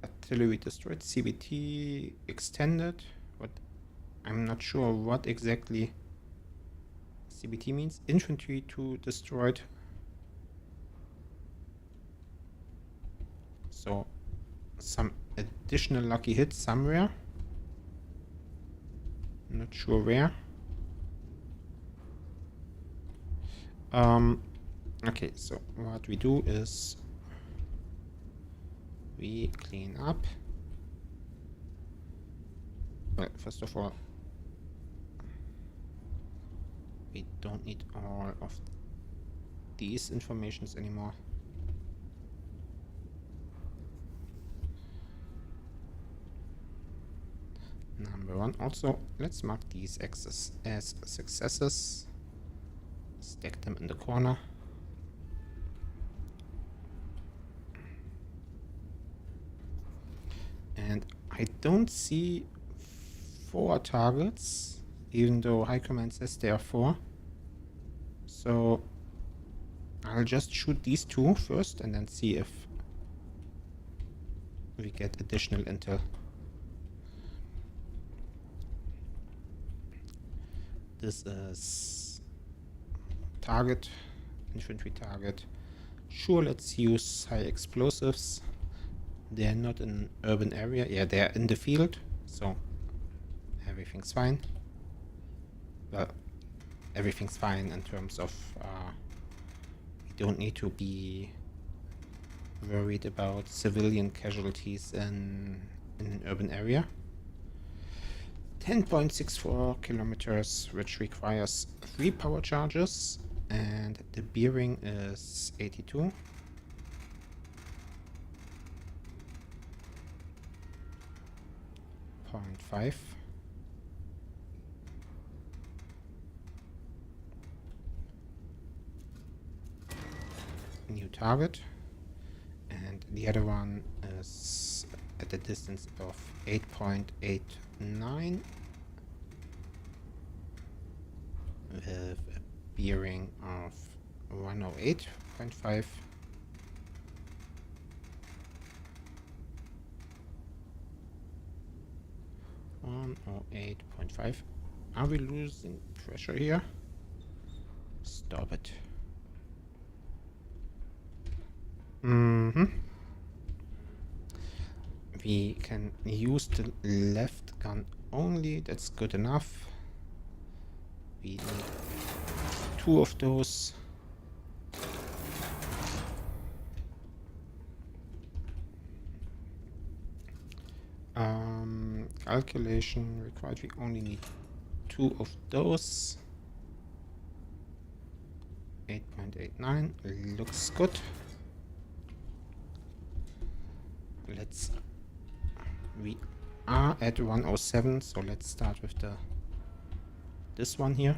Artillery destroyed, CBT extended, but I'm not sure what exactly CBT means. Infantry 2 destroyed. So some additional lucky hits somewhere. Not sure where. Okay, so what we do is we clean up. Well, first of all, we don't need all of these informations anymore. Number 1. Also, let's mark these X's as successes. Stack them in the corner. And I don't see 4 targets, even though High Command says there are 4. So I'll just shoot these 2 first and then see if we get additional intel. This is target, infantry target. Sure, let's use high explosives. They're not in an urban area. Yeah, they're in the field, so everything's fine. Well, everything's fine in terms of we don't need to be worried about civilian casualties in an urban area. 10.64 kilometers, which requires 3 power charges, and the bearing is 82. .5. New target, and the other one is at a distance of 8.89 with a bearing of 108.5. Are we losing pressure here? Stop it. We can use the left gun only. That's good enough. We need 2 of those. Calculation required. We only need 2 of those. 8.89 looks good. We are at 107, so let's start with the this one here.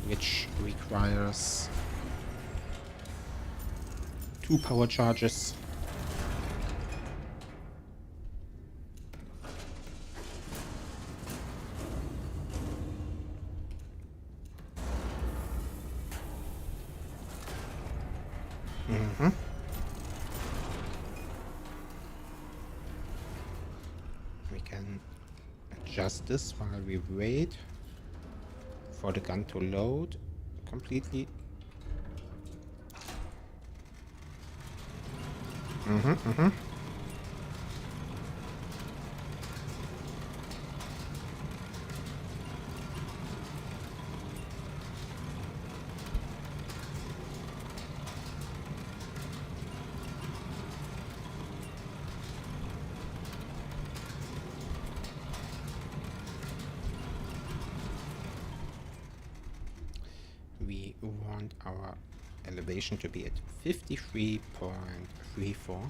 Which requires 2 power charges. We can adjust this while we wait for the gun to load completely. We want our elevation to be at 53.34.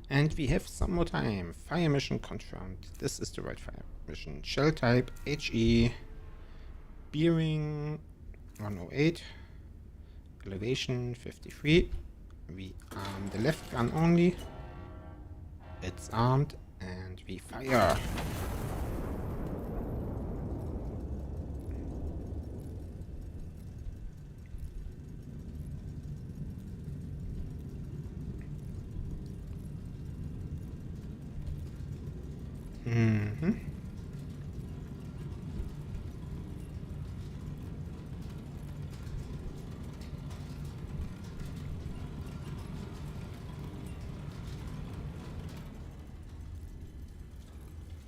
And we have some more time. Fire mission confirmed. This is the right fire mission. Shell type HE. Bearing 108. Elevation 53. We arm the left gun only. It's armed and we fire.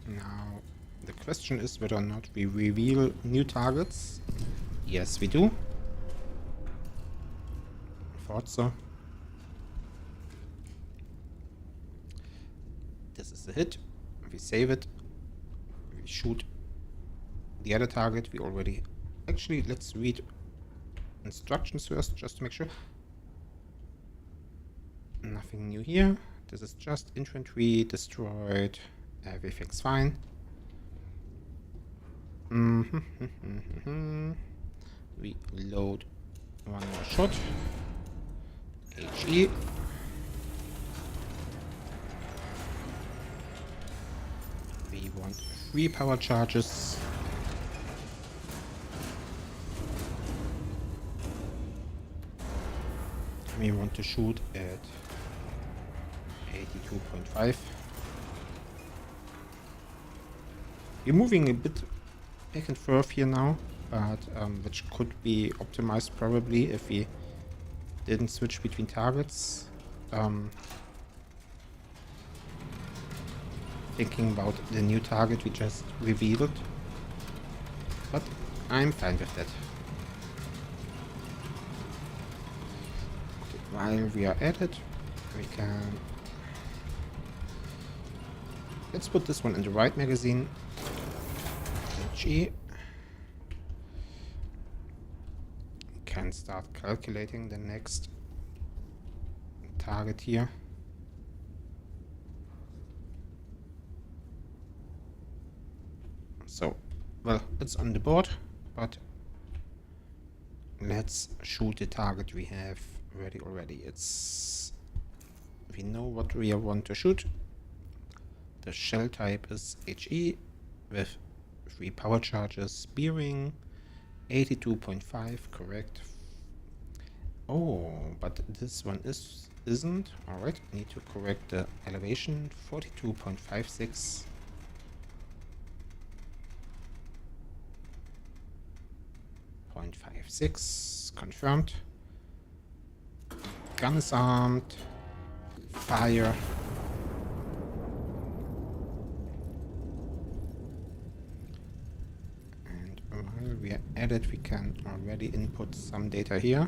Now, the question is whether or not we reveal new targets. Yes, we do. Thought so. This is a hit. We save it. We shoot the other target. We already... Actually, let's read instructions first, just to make sure. Nothing new here. This is just infantry destroyed. Everything's fine. We load one more shot. HE. We want 3 power charges. We want to shoot at 82.5. We're moving a bit back and forth here now, but which could be optimized probably if we didn't switch between targets. Thinking about the new target we just revealed, but I'm fine with that. Okay, while we are at it, we can... Let's put this one in the right magazine. G. Can start calculating the next target here. So, well, it's on the board, but let's shoot the target we have ready already. We know what we want to shoot. The shell type is HE with 3 power charges, bearing 82.5, correct. Oh, but this one isn't. Alright, need to correct the elevation, 42.56. .56, confirmed. Gun is armed. Fire. While we are at it, we can already input some data here.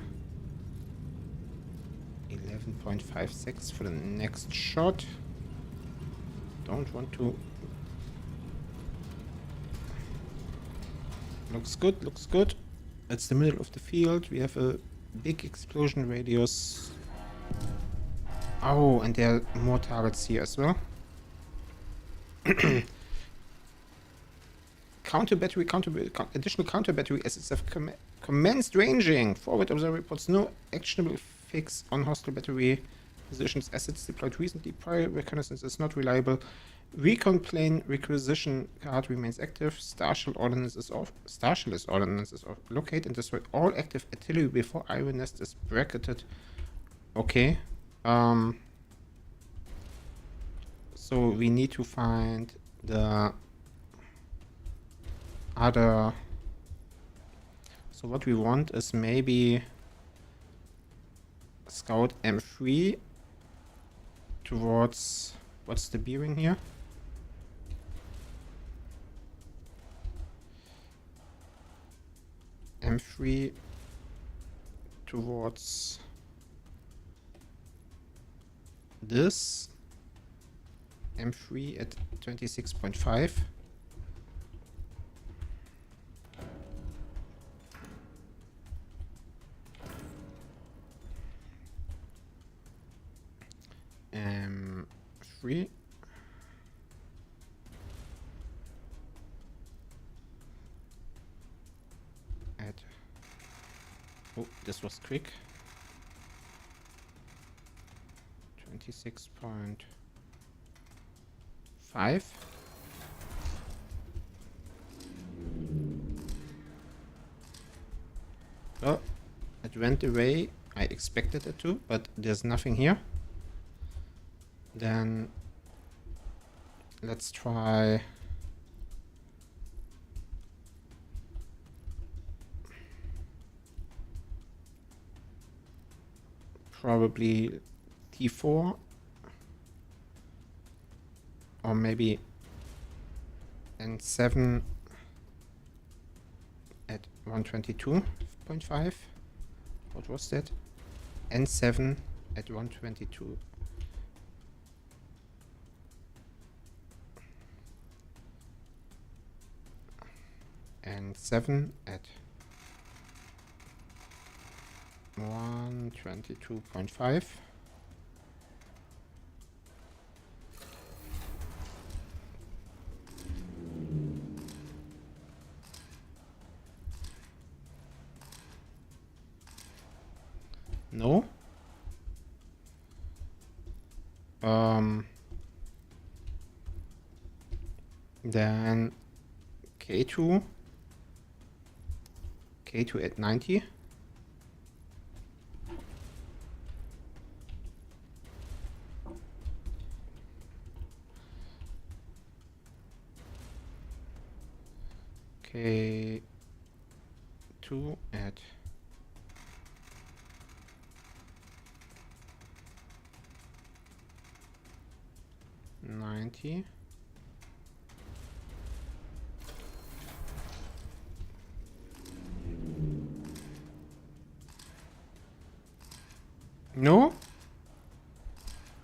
11.56 for the next shot. Don't want to Looks good, looks good. It's the middle of the field. We have a big explosion radius. Oh, and there are more targets here as well. Additional counter battery assets have commenced ranging. Forward observer reports no actionable fix on hostile battery positions. Assets deployed recently. Prior reconnaissance is not reliable. Recon plane requisition card remains active. Starshell ordnance is off. Locate and destroy all active artillery before Iron Nest is bracketed. Okay. So we need to find the other. So what we want is maybe Scout M3 towards, what's the bearing here? M3 towards this. M3 at 26.5. M3 at, oh, this was quick. 26.5. Well, it went away. I expected it to, but there's nothing here. Then let's try probably T4 or maybe N7 at 122.5. What was that? N7 at 122. And 7 at 122.5. No. Then K2 at 90. K2 at 90. No?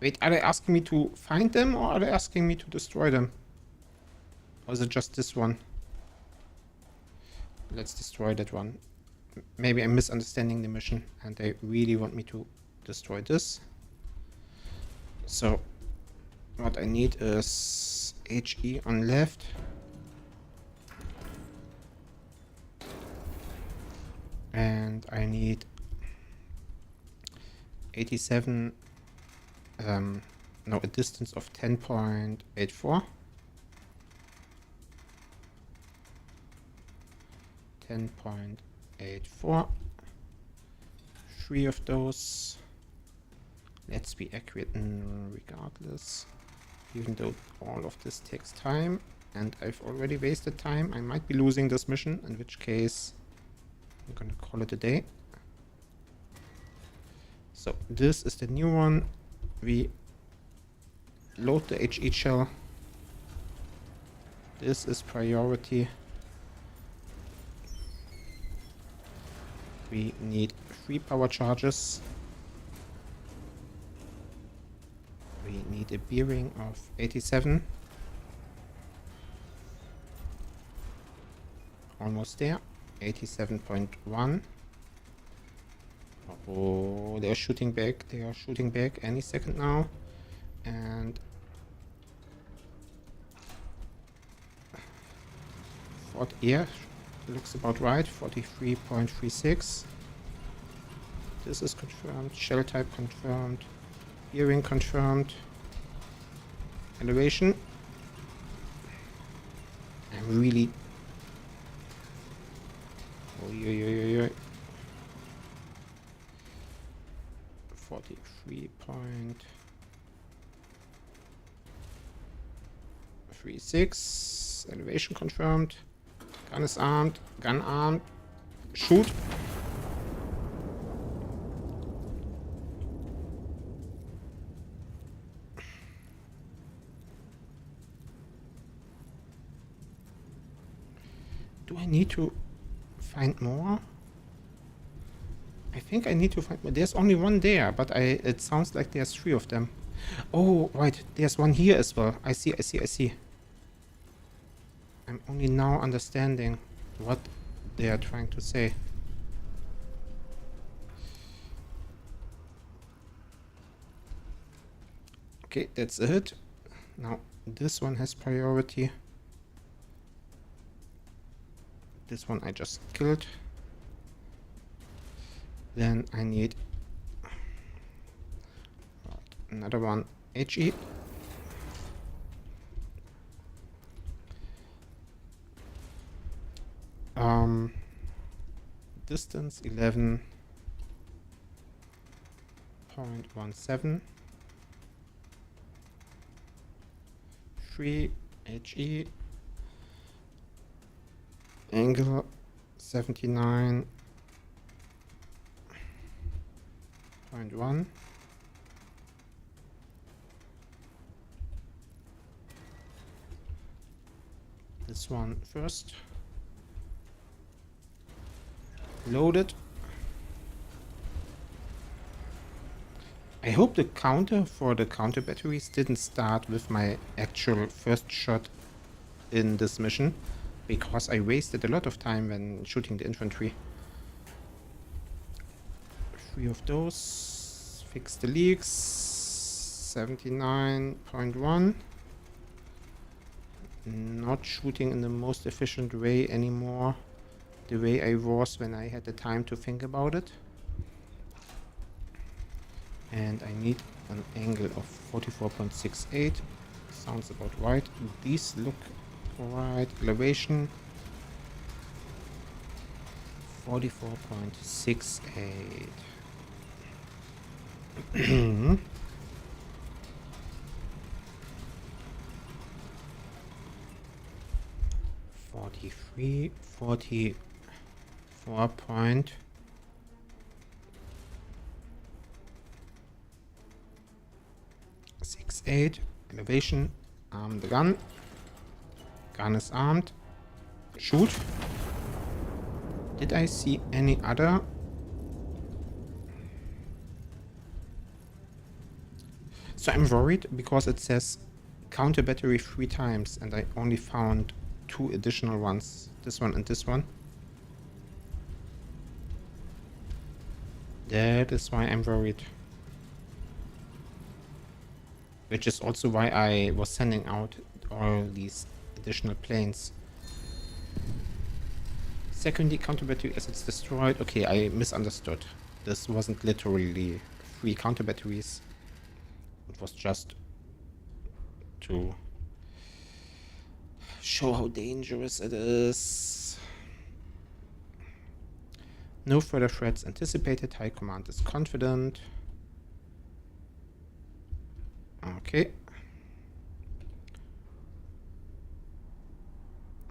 Wait, are they asking me to find them or are they asking me to destroy them? Or is it just this one? Let's destroy that one. Maybe I'm misunderstanding the mission and they really want me to destroy this. So what I need is HE on left. And I need 87, no, a distance of 10.84. 10.84. 3 of those. Let's be accurate regardless. Even though all of this takes time and I've already wasted time, I might be losing this mission, in which case I'm gonna call it a day. So this is the new one. We load the HE shell. This is priority. We need 3 power charges. We need a bearing of 87. Almost there. 87.1. Oh, they're shooting back. They are shooting back any second now. And yeah, looks about right. 43.36. This is confirmed. Shell type confirmed. Bearing confirmed. Elevation. I'm really... Oi. 43.36. Elevation confirmed. Gun is armed. Gun armed. Shoot. Do I need to find more? I think I need to find more. There's only one there, but it sounds like there's 3 of them. Oh, right. There's one here as well. I see. I'm only now understanding what they are trying to say. Okay, that's it. Now, this one has priority. This one I just killed. Then I need another one, HE. Distance 11.17. 3 HE. Angle 79.1. This one first. Loaded. I hope the counter for the counter batteries didn't start with my actual first shot in this mission, because I wasted a lot of time when shooting the infantry. 3 of those. Fix the leaks. 79.1. Not shooting in the most efficient way anymore. The way I was when I had the time to think about it. And I need an angle of 44.68. Sounds about right. These look right. Elevation 44.68. 43, 44.68. Elevation. Arm the gun. Gun is armed. Shoot. Did I see any other? So I'm worried because it says counter battery 3 times and I only found 2 additional ones. This one and this one. That is why I'm worried. Which is also why I was sending out all these additional planes. Secondary counter battery assets destroyed. Okay, I misunderstood. This wasn't literally 3 counter batteries. It was just to show how dangerous it is. No further threats anticipated. High command is confident. Okay.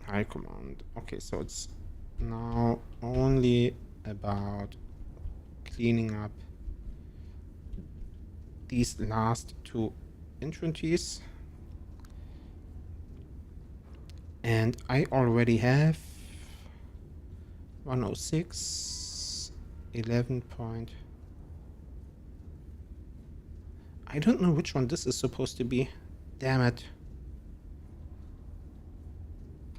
High command. Okay, so it's now only about cleaning up these last 2 infantries. And I already have 106, 11 point. I don't know which one this is supposed to be. Damn it.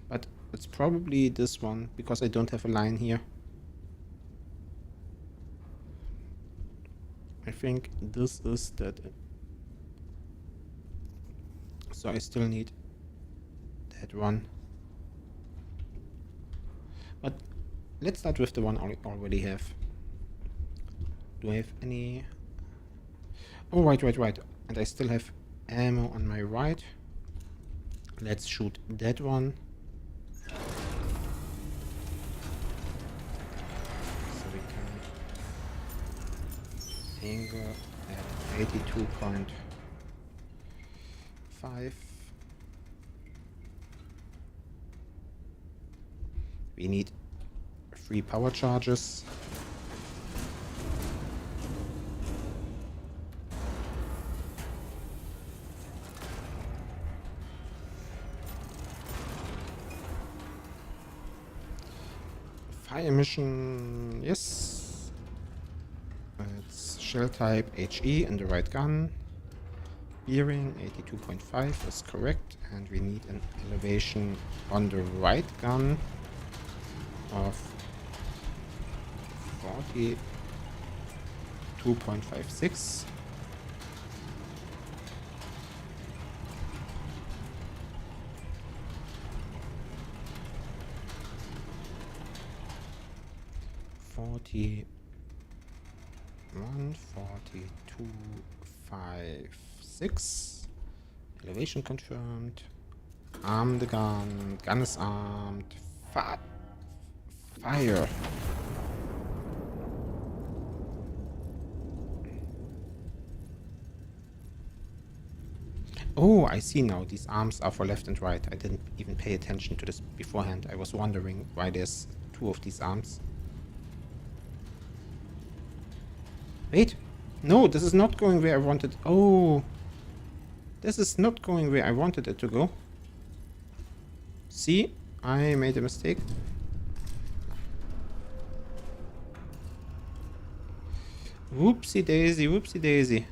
But It's probably this one, because I don't have a line here. I think this is that. So I still need that one. But let's start with the one I already have. Do I have any? Oh, right. And I still have ammo on my right. Let's shoot that one. So we can angle at 82.5. We need 3 power charges. Fire mission, yes. It's shell type HE in the right gun. Bearing 82.5 is correct, and we need an elevation on the right gun of 42.56. .6. Elevation confirmed. Arm the gun. Gun is armed. Fire. Oh, I see now. These arms are for left and right. I didn't even pay attention to this beforehand. I was wondering why there's 2 of these arms. Wait. No, this is not going where I wanted. Oh. This is not going where I wanted it to go. See? I made a mistake. Whoopsie daisy.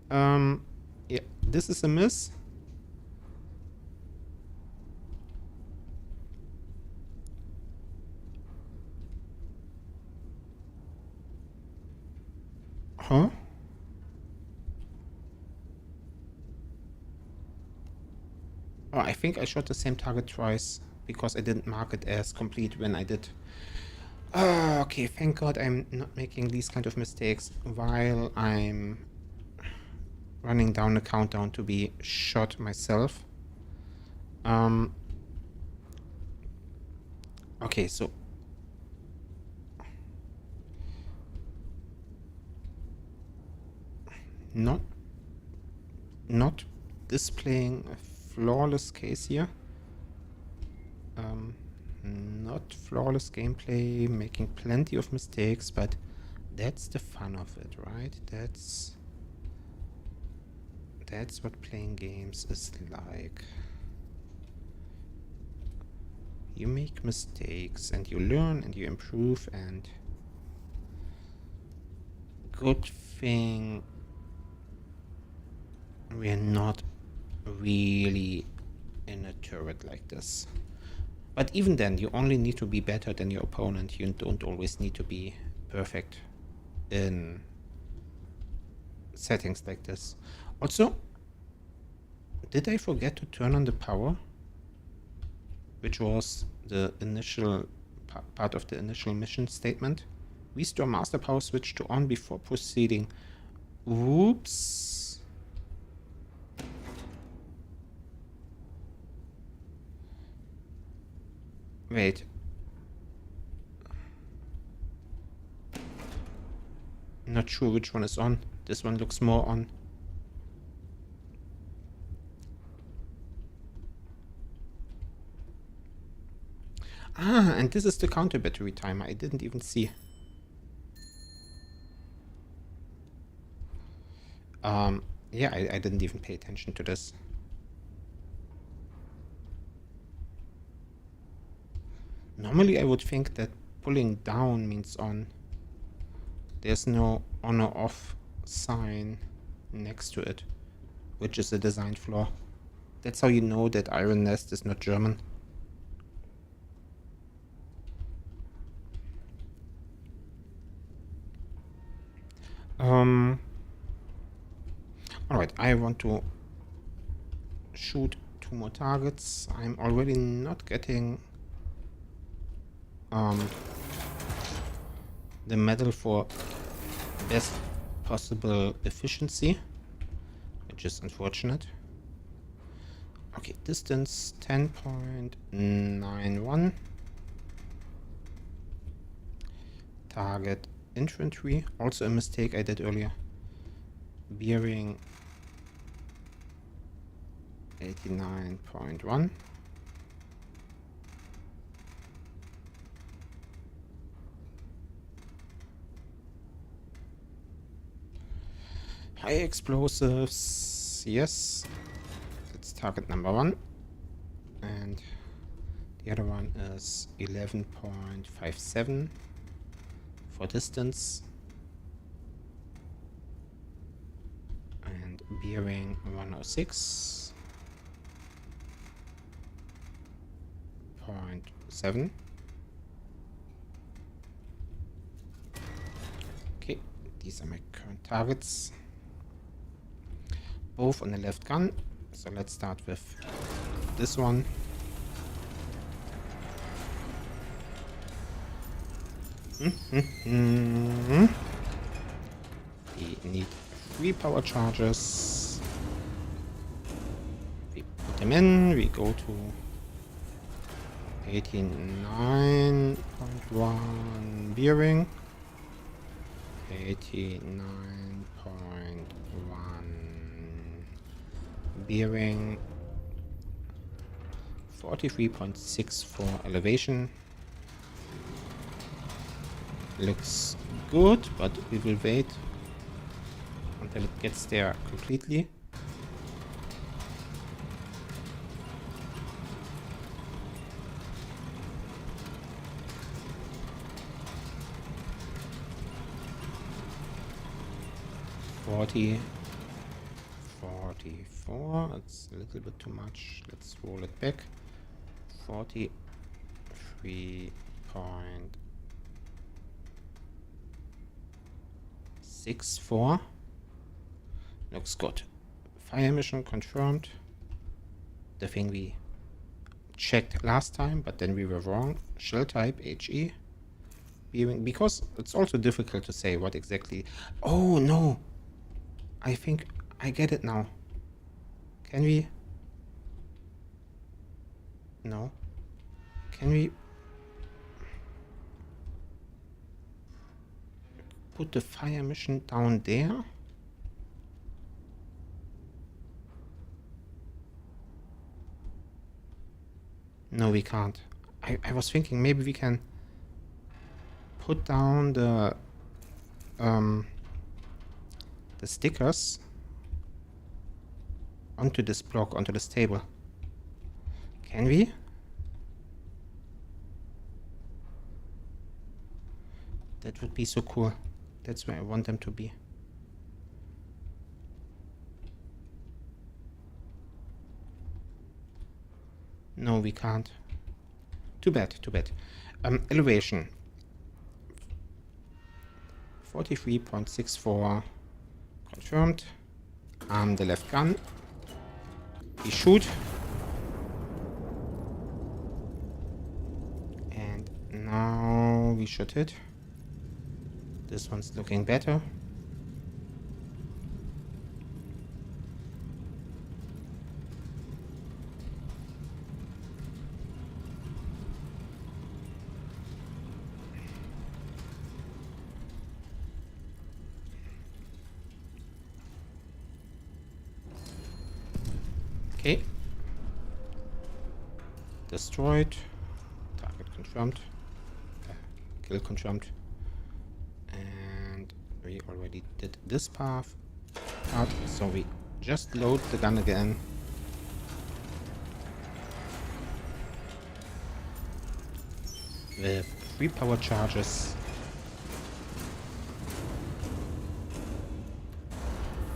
Yeah, this is a miss. Huh? Oh, I think I shot the same target twice because I didn't mark it as complete when I did. Okay, thank God I'm not making these kind of mistakes while I'm running down the countdown to be shot myself. Okay, so not displaying a flawless case here. Not flawless gameplay, making plenty of mistakes, but that's the fun of it, right? That's what playing games is like. You make mistakes and you learn and you improve, and good thing we're not really in a turret like this. But even then, you only need to be better than your opponent. You don't always need to be perfect in settings like this. Also, did I forget to turn on the power? Which was the initial part of the initial mission statement. Restore master power switch to on before proceeding. Whoops. Wait. Not sure which one is on. This one looks more on. Ah, and this is the counter battery timer. I didn't even see. Yeah, I didn't even pay attention to this. Normally I would think that pulling down means on. There's no on or off sign next to it, which is a design flaw. That's how you know that Iron Nest is not German. Alright, I want to shoot 2 more targets. I'm already not getting the medal for best possible efficiency, which is unfortunate. Okay, distance 10.91. Target infantry, also a mistake I did earlier. Bearing 89.1. High explosives, yes. That's target number 1. And the other one is 11.57 for distance. And bearing 106.7. Okay, these are my current targets. Both on the left gun. So let's start with this one. We need 3 power charges. We put them in. We go to 89.1 bearing. 89.1 bearing. 43.64 elevation. Looks good, but we will wait until it gets there completely. $44. It's a little bit too much. Let's roll it back. 43.64. Looks good. Fire mission confirmed. The thing we checked last time, but then we were wrong. Shell type HE. Bearing, because it's also difficult to say what exactly. Oh no! I think I get it now. Can we? No. Can we put the fire mission down there? No, we can't. I was thinking maybe we can put down the stickers onto this block, onto this table. Can we? That would be so cool. That's where I want them to be. No, we can't. Too bad, too bad. Elevation. 43.64 confirmed. Arm the left gun. We shoot. And now we should hit. This one's looking better. Okay. Destroyed. Target confirmed. Kill confirmed. And we already did this part, so we just load the gun again. With 3 power charges.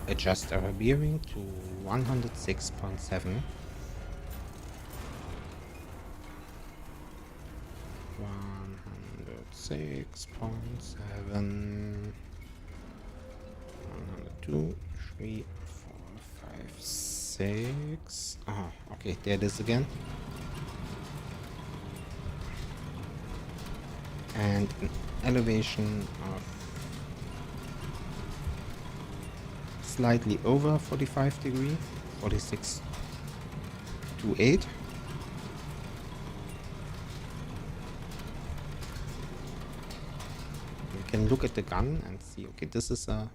Adjust our bearing to 106.7. 106.7. 2, 3, 4, 5, 6. Oh, okay, there it is again. And an elevation of slightly over 45 degree, 46 to 8. You can look at the gun and see, okay, this is a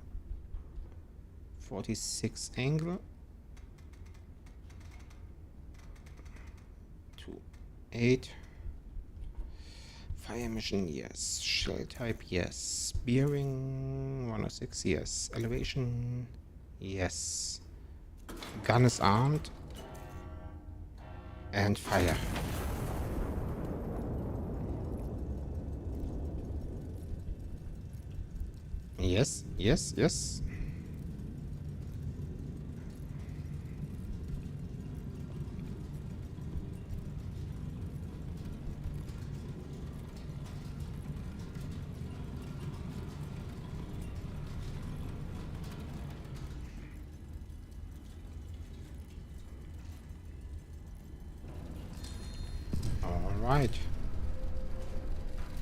46 angle to 8. Fire mission, yes. Shell type, yes. Bearing 106, yes. Elevation, yes. Gun is armed. And fire. Yes, yes, yes. Alright.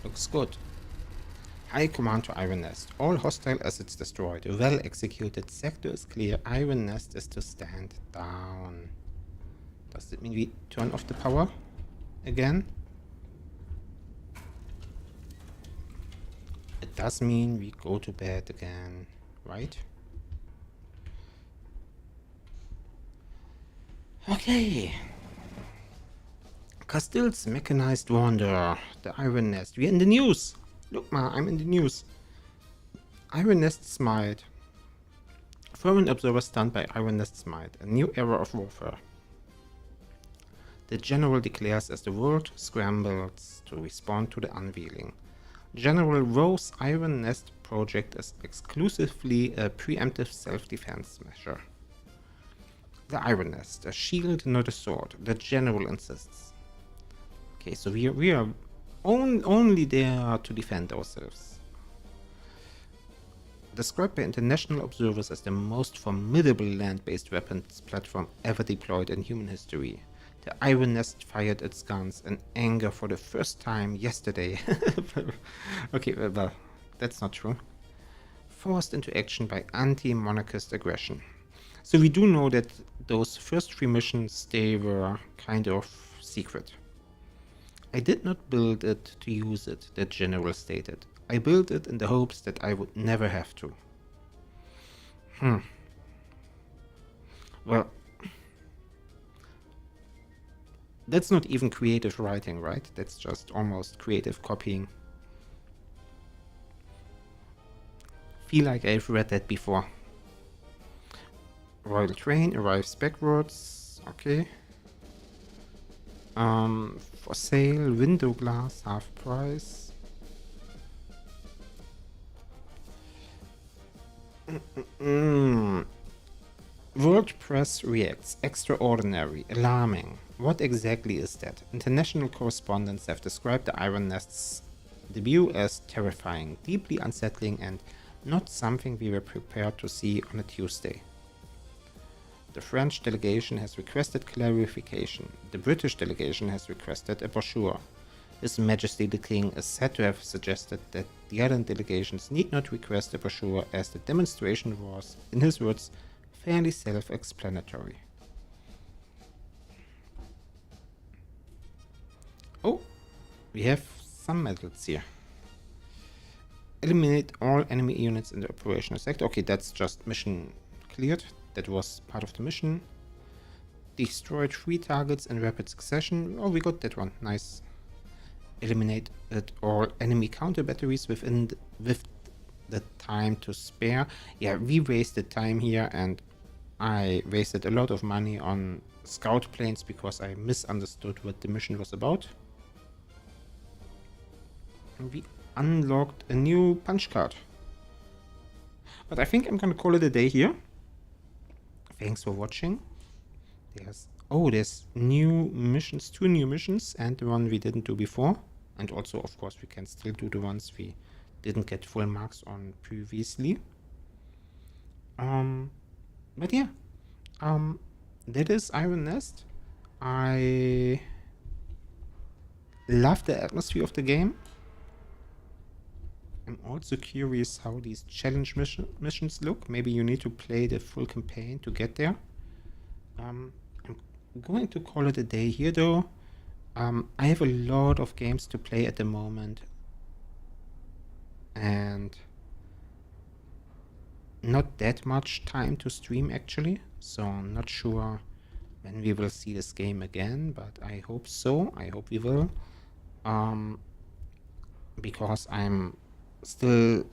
Looks good. High command to Iron Nest. All hostile assets destroyed. Well executed. Sector is clear. Iron Nest is to stand down. Does it mean we turn off the power again? It does mean we go to bed again, right? Okay. Castile's mechanized wanderer, the Iron Nest. We're in the news. Look, Ma, I'm in the news. Iron Nest Smite. Foreign observer stunned by Iron Nest Smite. A new era of warfare. The general declares as the world scrambles to respond to the unveiling. General Rowe's Iron Nest project is exclusively a preemptive self-defense measure. The Iron Nest, a shield, not a sword. The general insists. Okay, so we are only there to defend ourselves. Described by international observers as the most formidable land-based weapons platform ever deployed in human history, the Iron Nest fired its guns in anger for the first time yesterday. Okay, well, that's not true. Forced into action by anti-monarchist aggression. So we do know that those first 3 missions, they were kind of secret. I did not build it to use it, the general stated. I built it in the hopes that I would never have to. Well, that's not even creative writing, right? That's just almost creative copying. Feel like I've read that before. Royal train arrives backwards. Okay. For sale, window glass, half price. World press reacts. Extraordinary. Alarming. What exactly is that? International correspondents have described the Iron Nest's debut as terrifying, deeply unsettling, and not something we were prepared to see on a Tuesday. The French delegation has requested clarification. The British delegation has requested a brochure. His Majesty the King is said to have suggested that the other delegations need not request a brochure, as the demonstration was, in his words, fairly self-explanatory. Oh, we have some medals here. Eliminate all enemy units in the operational sector. Okay, that's just mission cleared. That was part of the mission. Destroyed 3 targets in rapid succession. Oh, we got that one. Nice. Eliminate all enemy counter batteries with the time to spare. Yeah, we wasted time here, and I wasted a lot of money on scout planes because I misunderstood what the mission was about. And we unlocked a new punch card. But I think I'm gonna call it a day here. Thanks for watching. There's new missions, 2 new missions, and the one we didn't do before. And also, of course, we can still do the ones we didn't get full marks on previously. But yeah, um, that is Iron Nest. I love the atmosphere of the game. I'm also curious how these challenge missions look. Maybe you need to play the full campaign to get there. I'm going to call it a day here though. I have a lot of games to play at the moment, and not that much time to stream actually, so I'm not sure when we will see this game again, but I hope so. I hope we will, because I'm still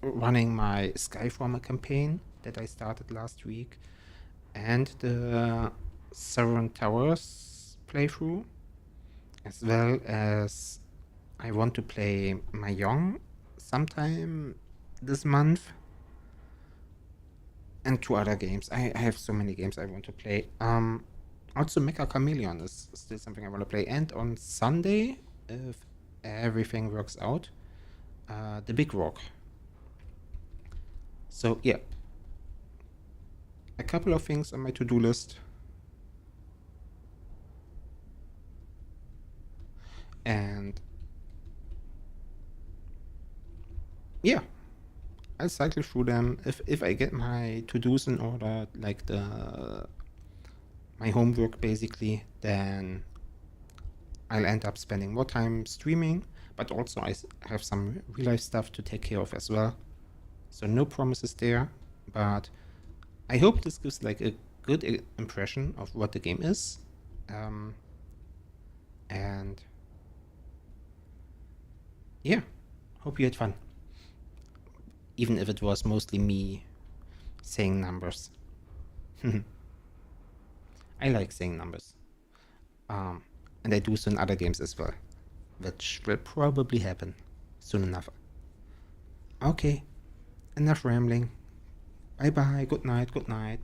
running my Skyformer campaign that I started last week, and the Severin Towers playthrough, as well as I want to play Mahjong sometime this month, and 2 other games. I have so many games I want to play. Also Mecha Chameleon is still something I want to play. And on Sunday, if everything works out, the Big Rock. So yeah, a couple of things on my to-do list. And yeah, I'll cycle through them. If I get my to-dos in order, like my homework basically, then I'll end up spending more time streaming, but also I have some real life stuff to take care of as well. So no promises there, but I hope this gives like a good impression of what the game is. And yeah, hope you had fun. Even if it was mostly me saying numbers. I like saying numbers. And I do so in other games as well, which will probably happen soon enough. Okay, enough rambling. Bye bye, good night, bye.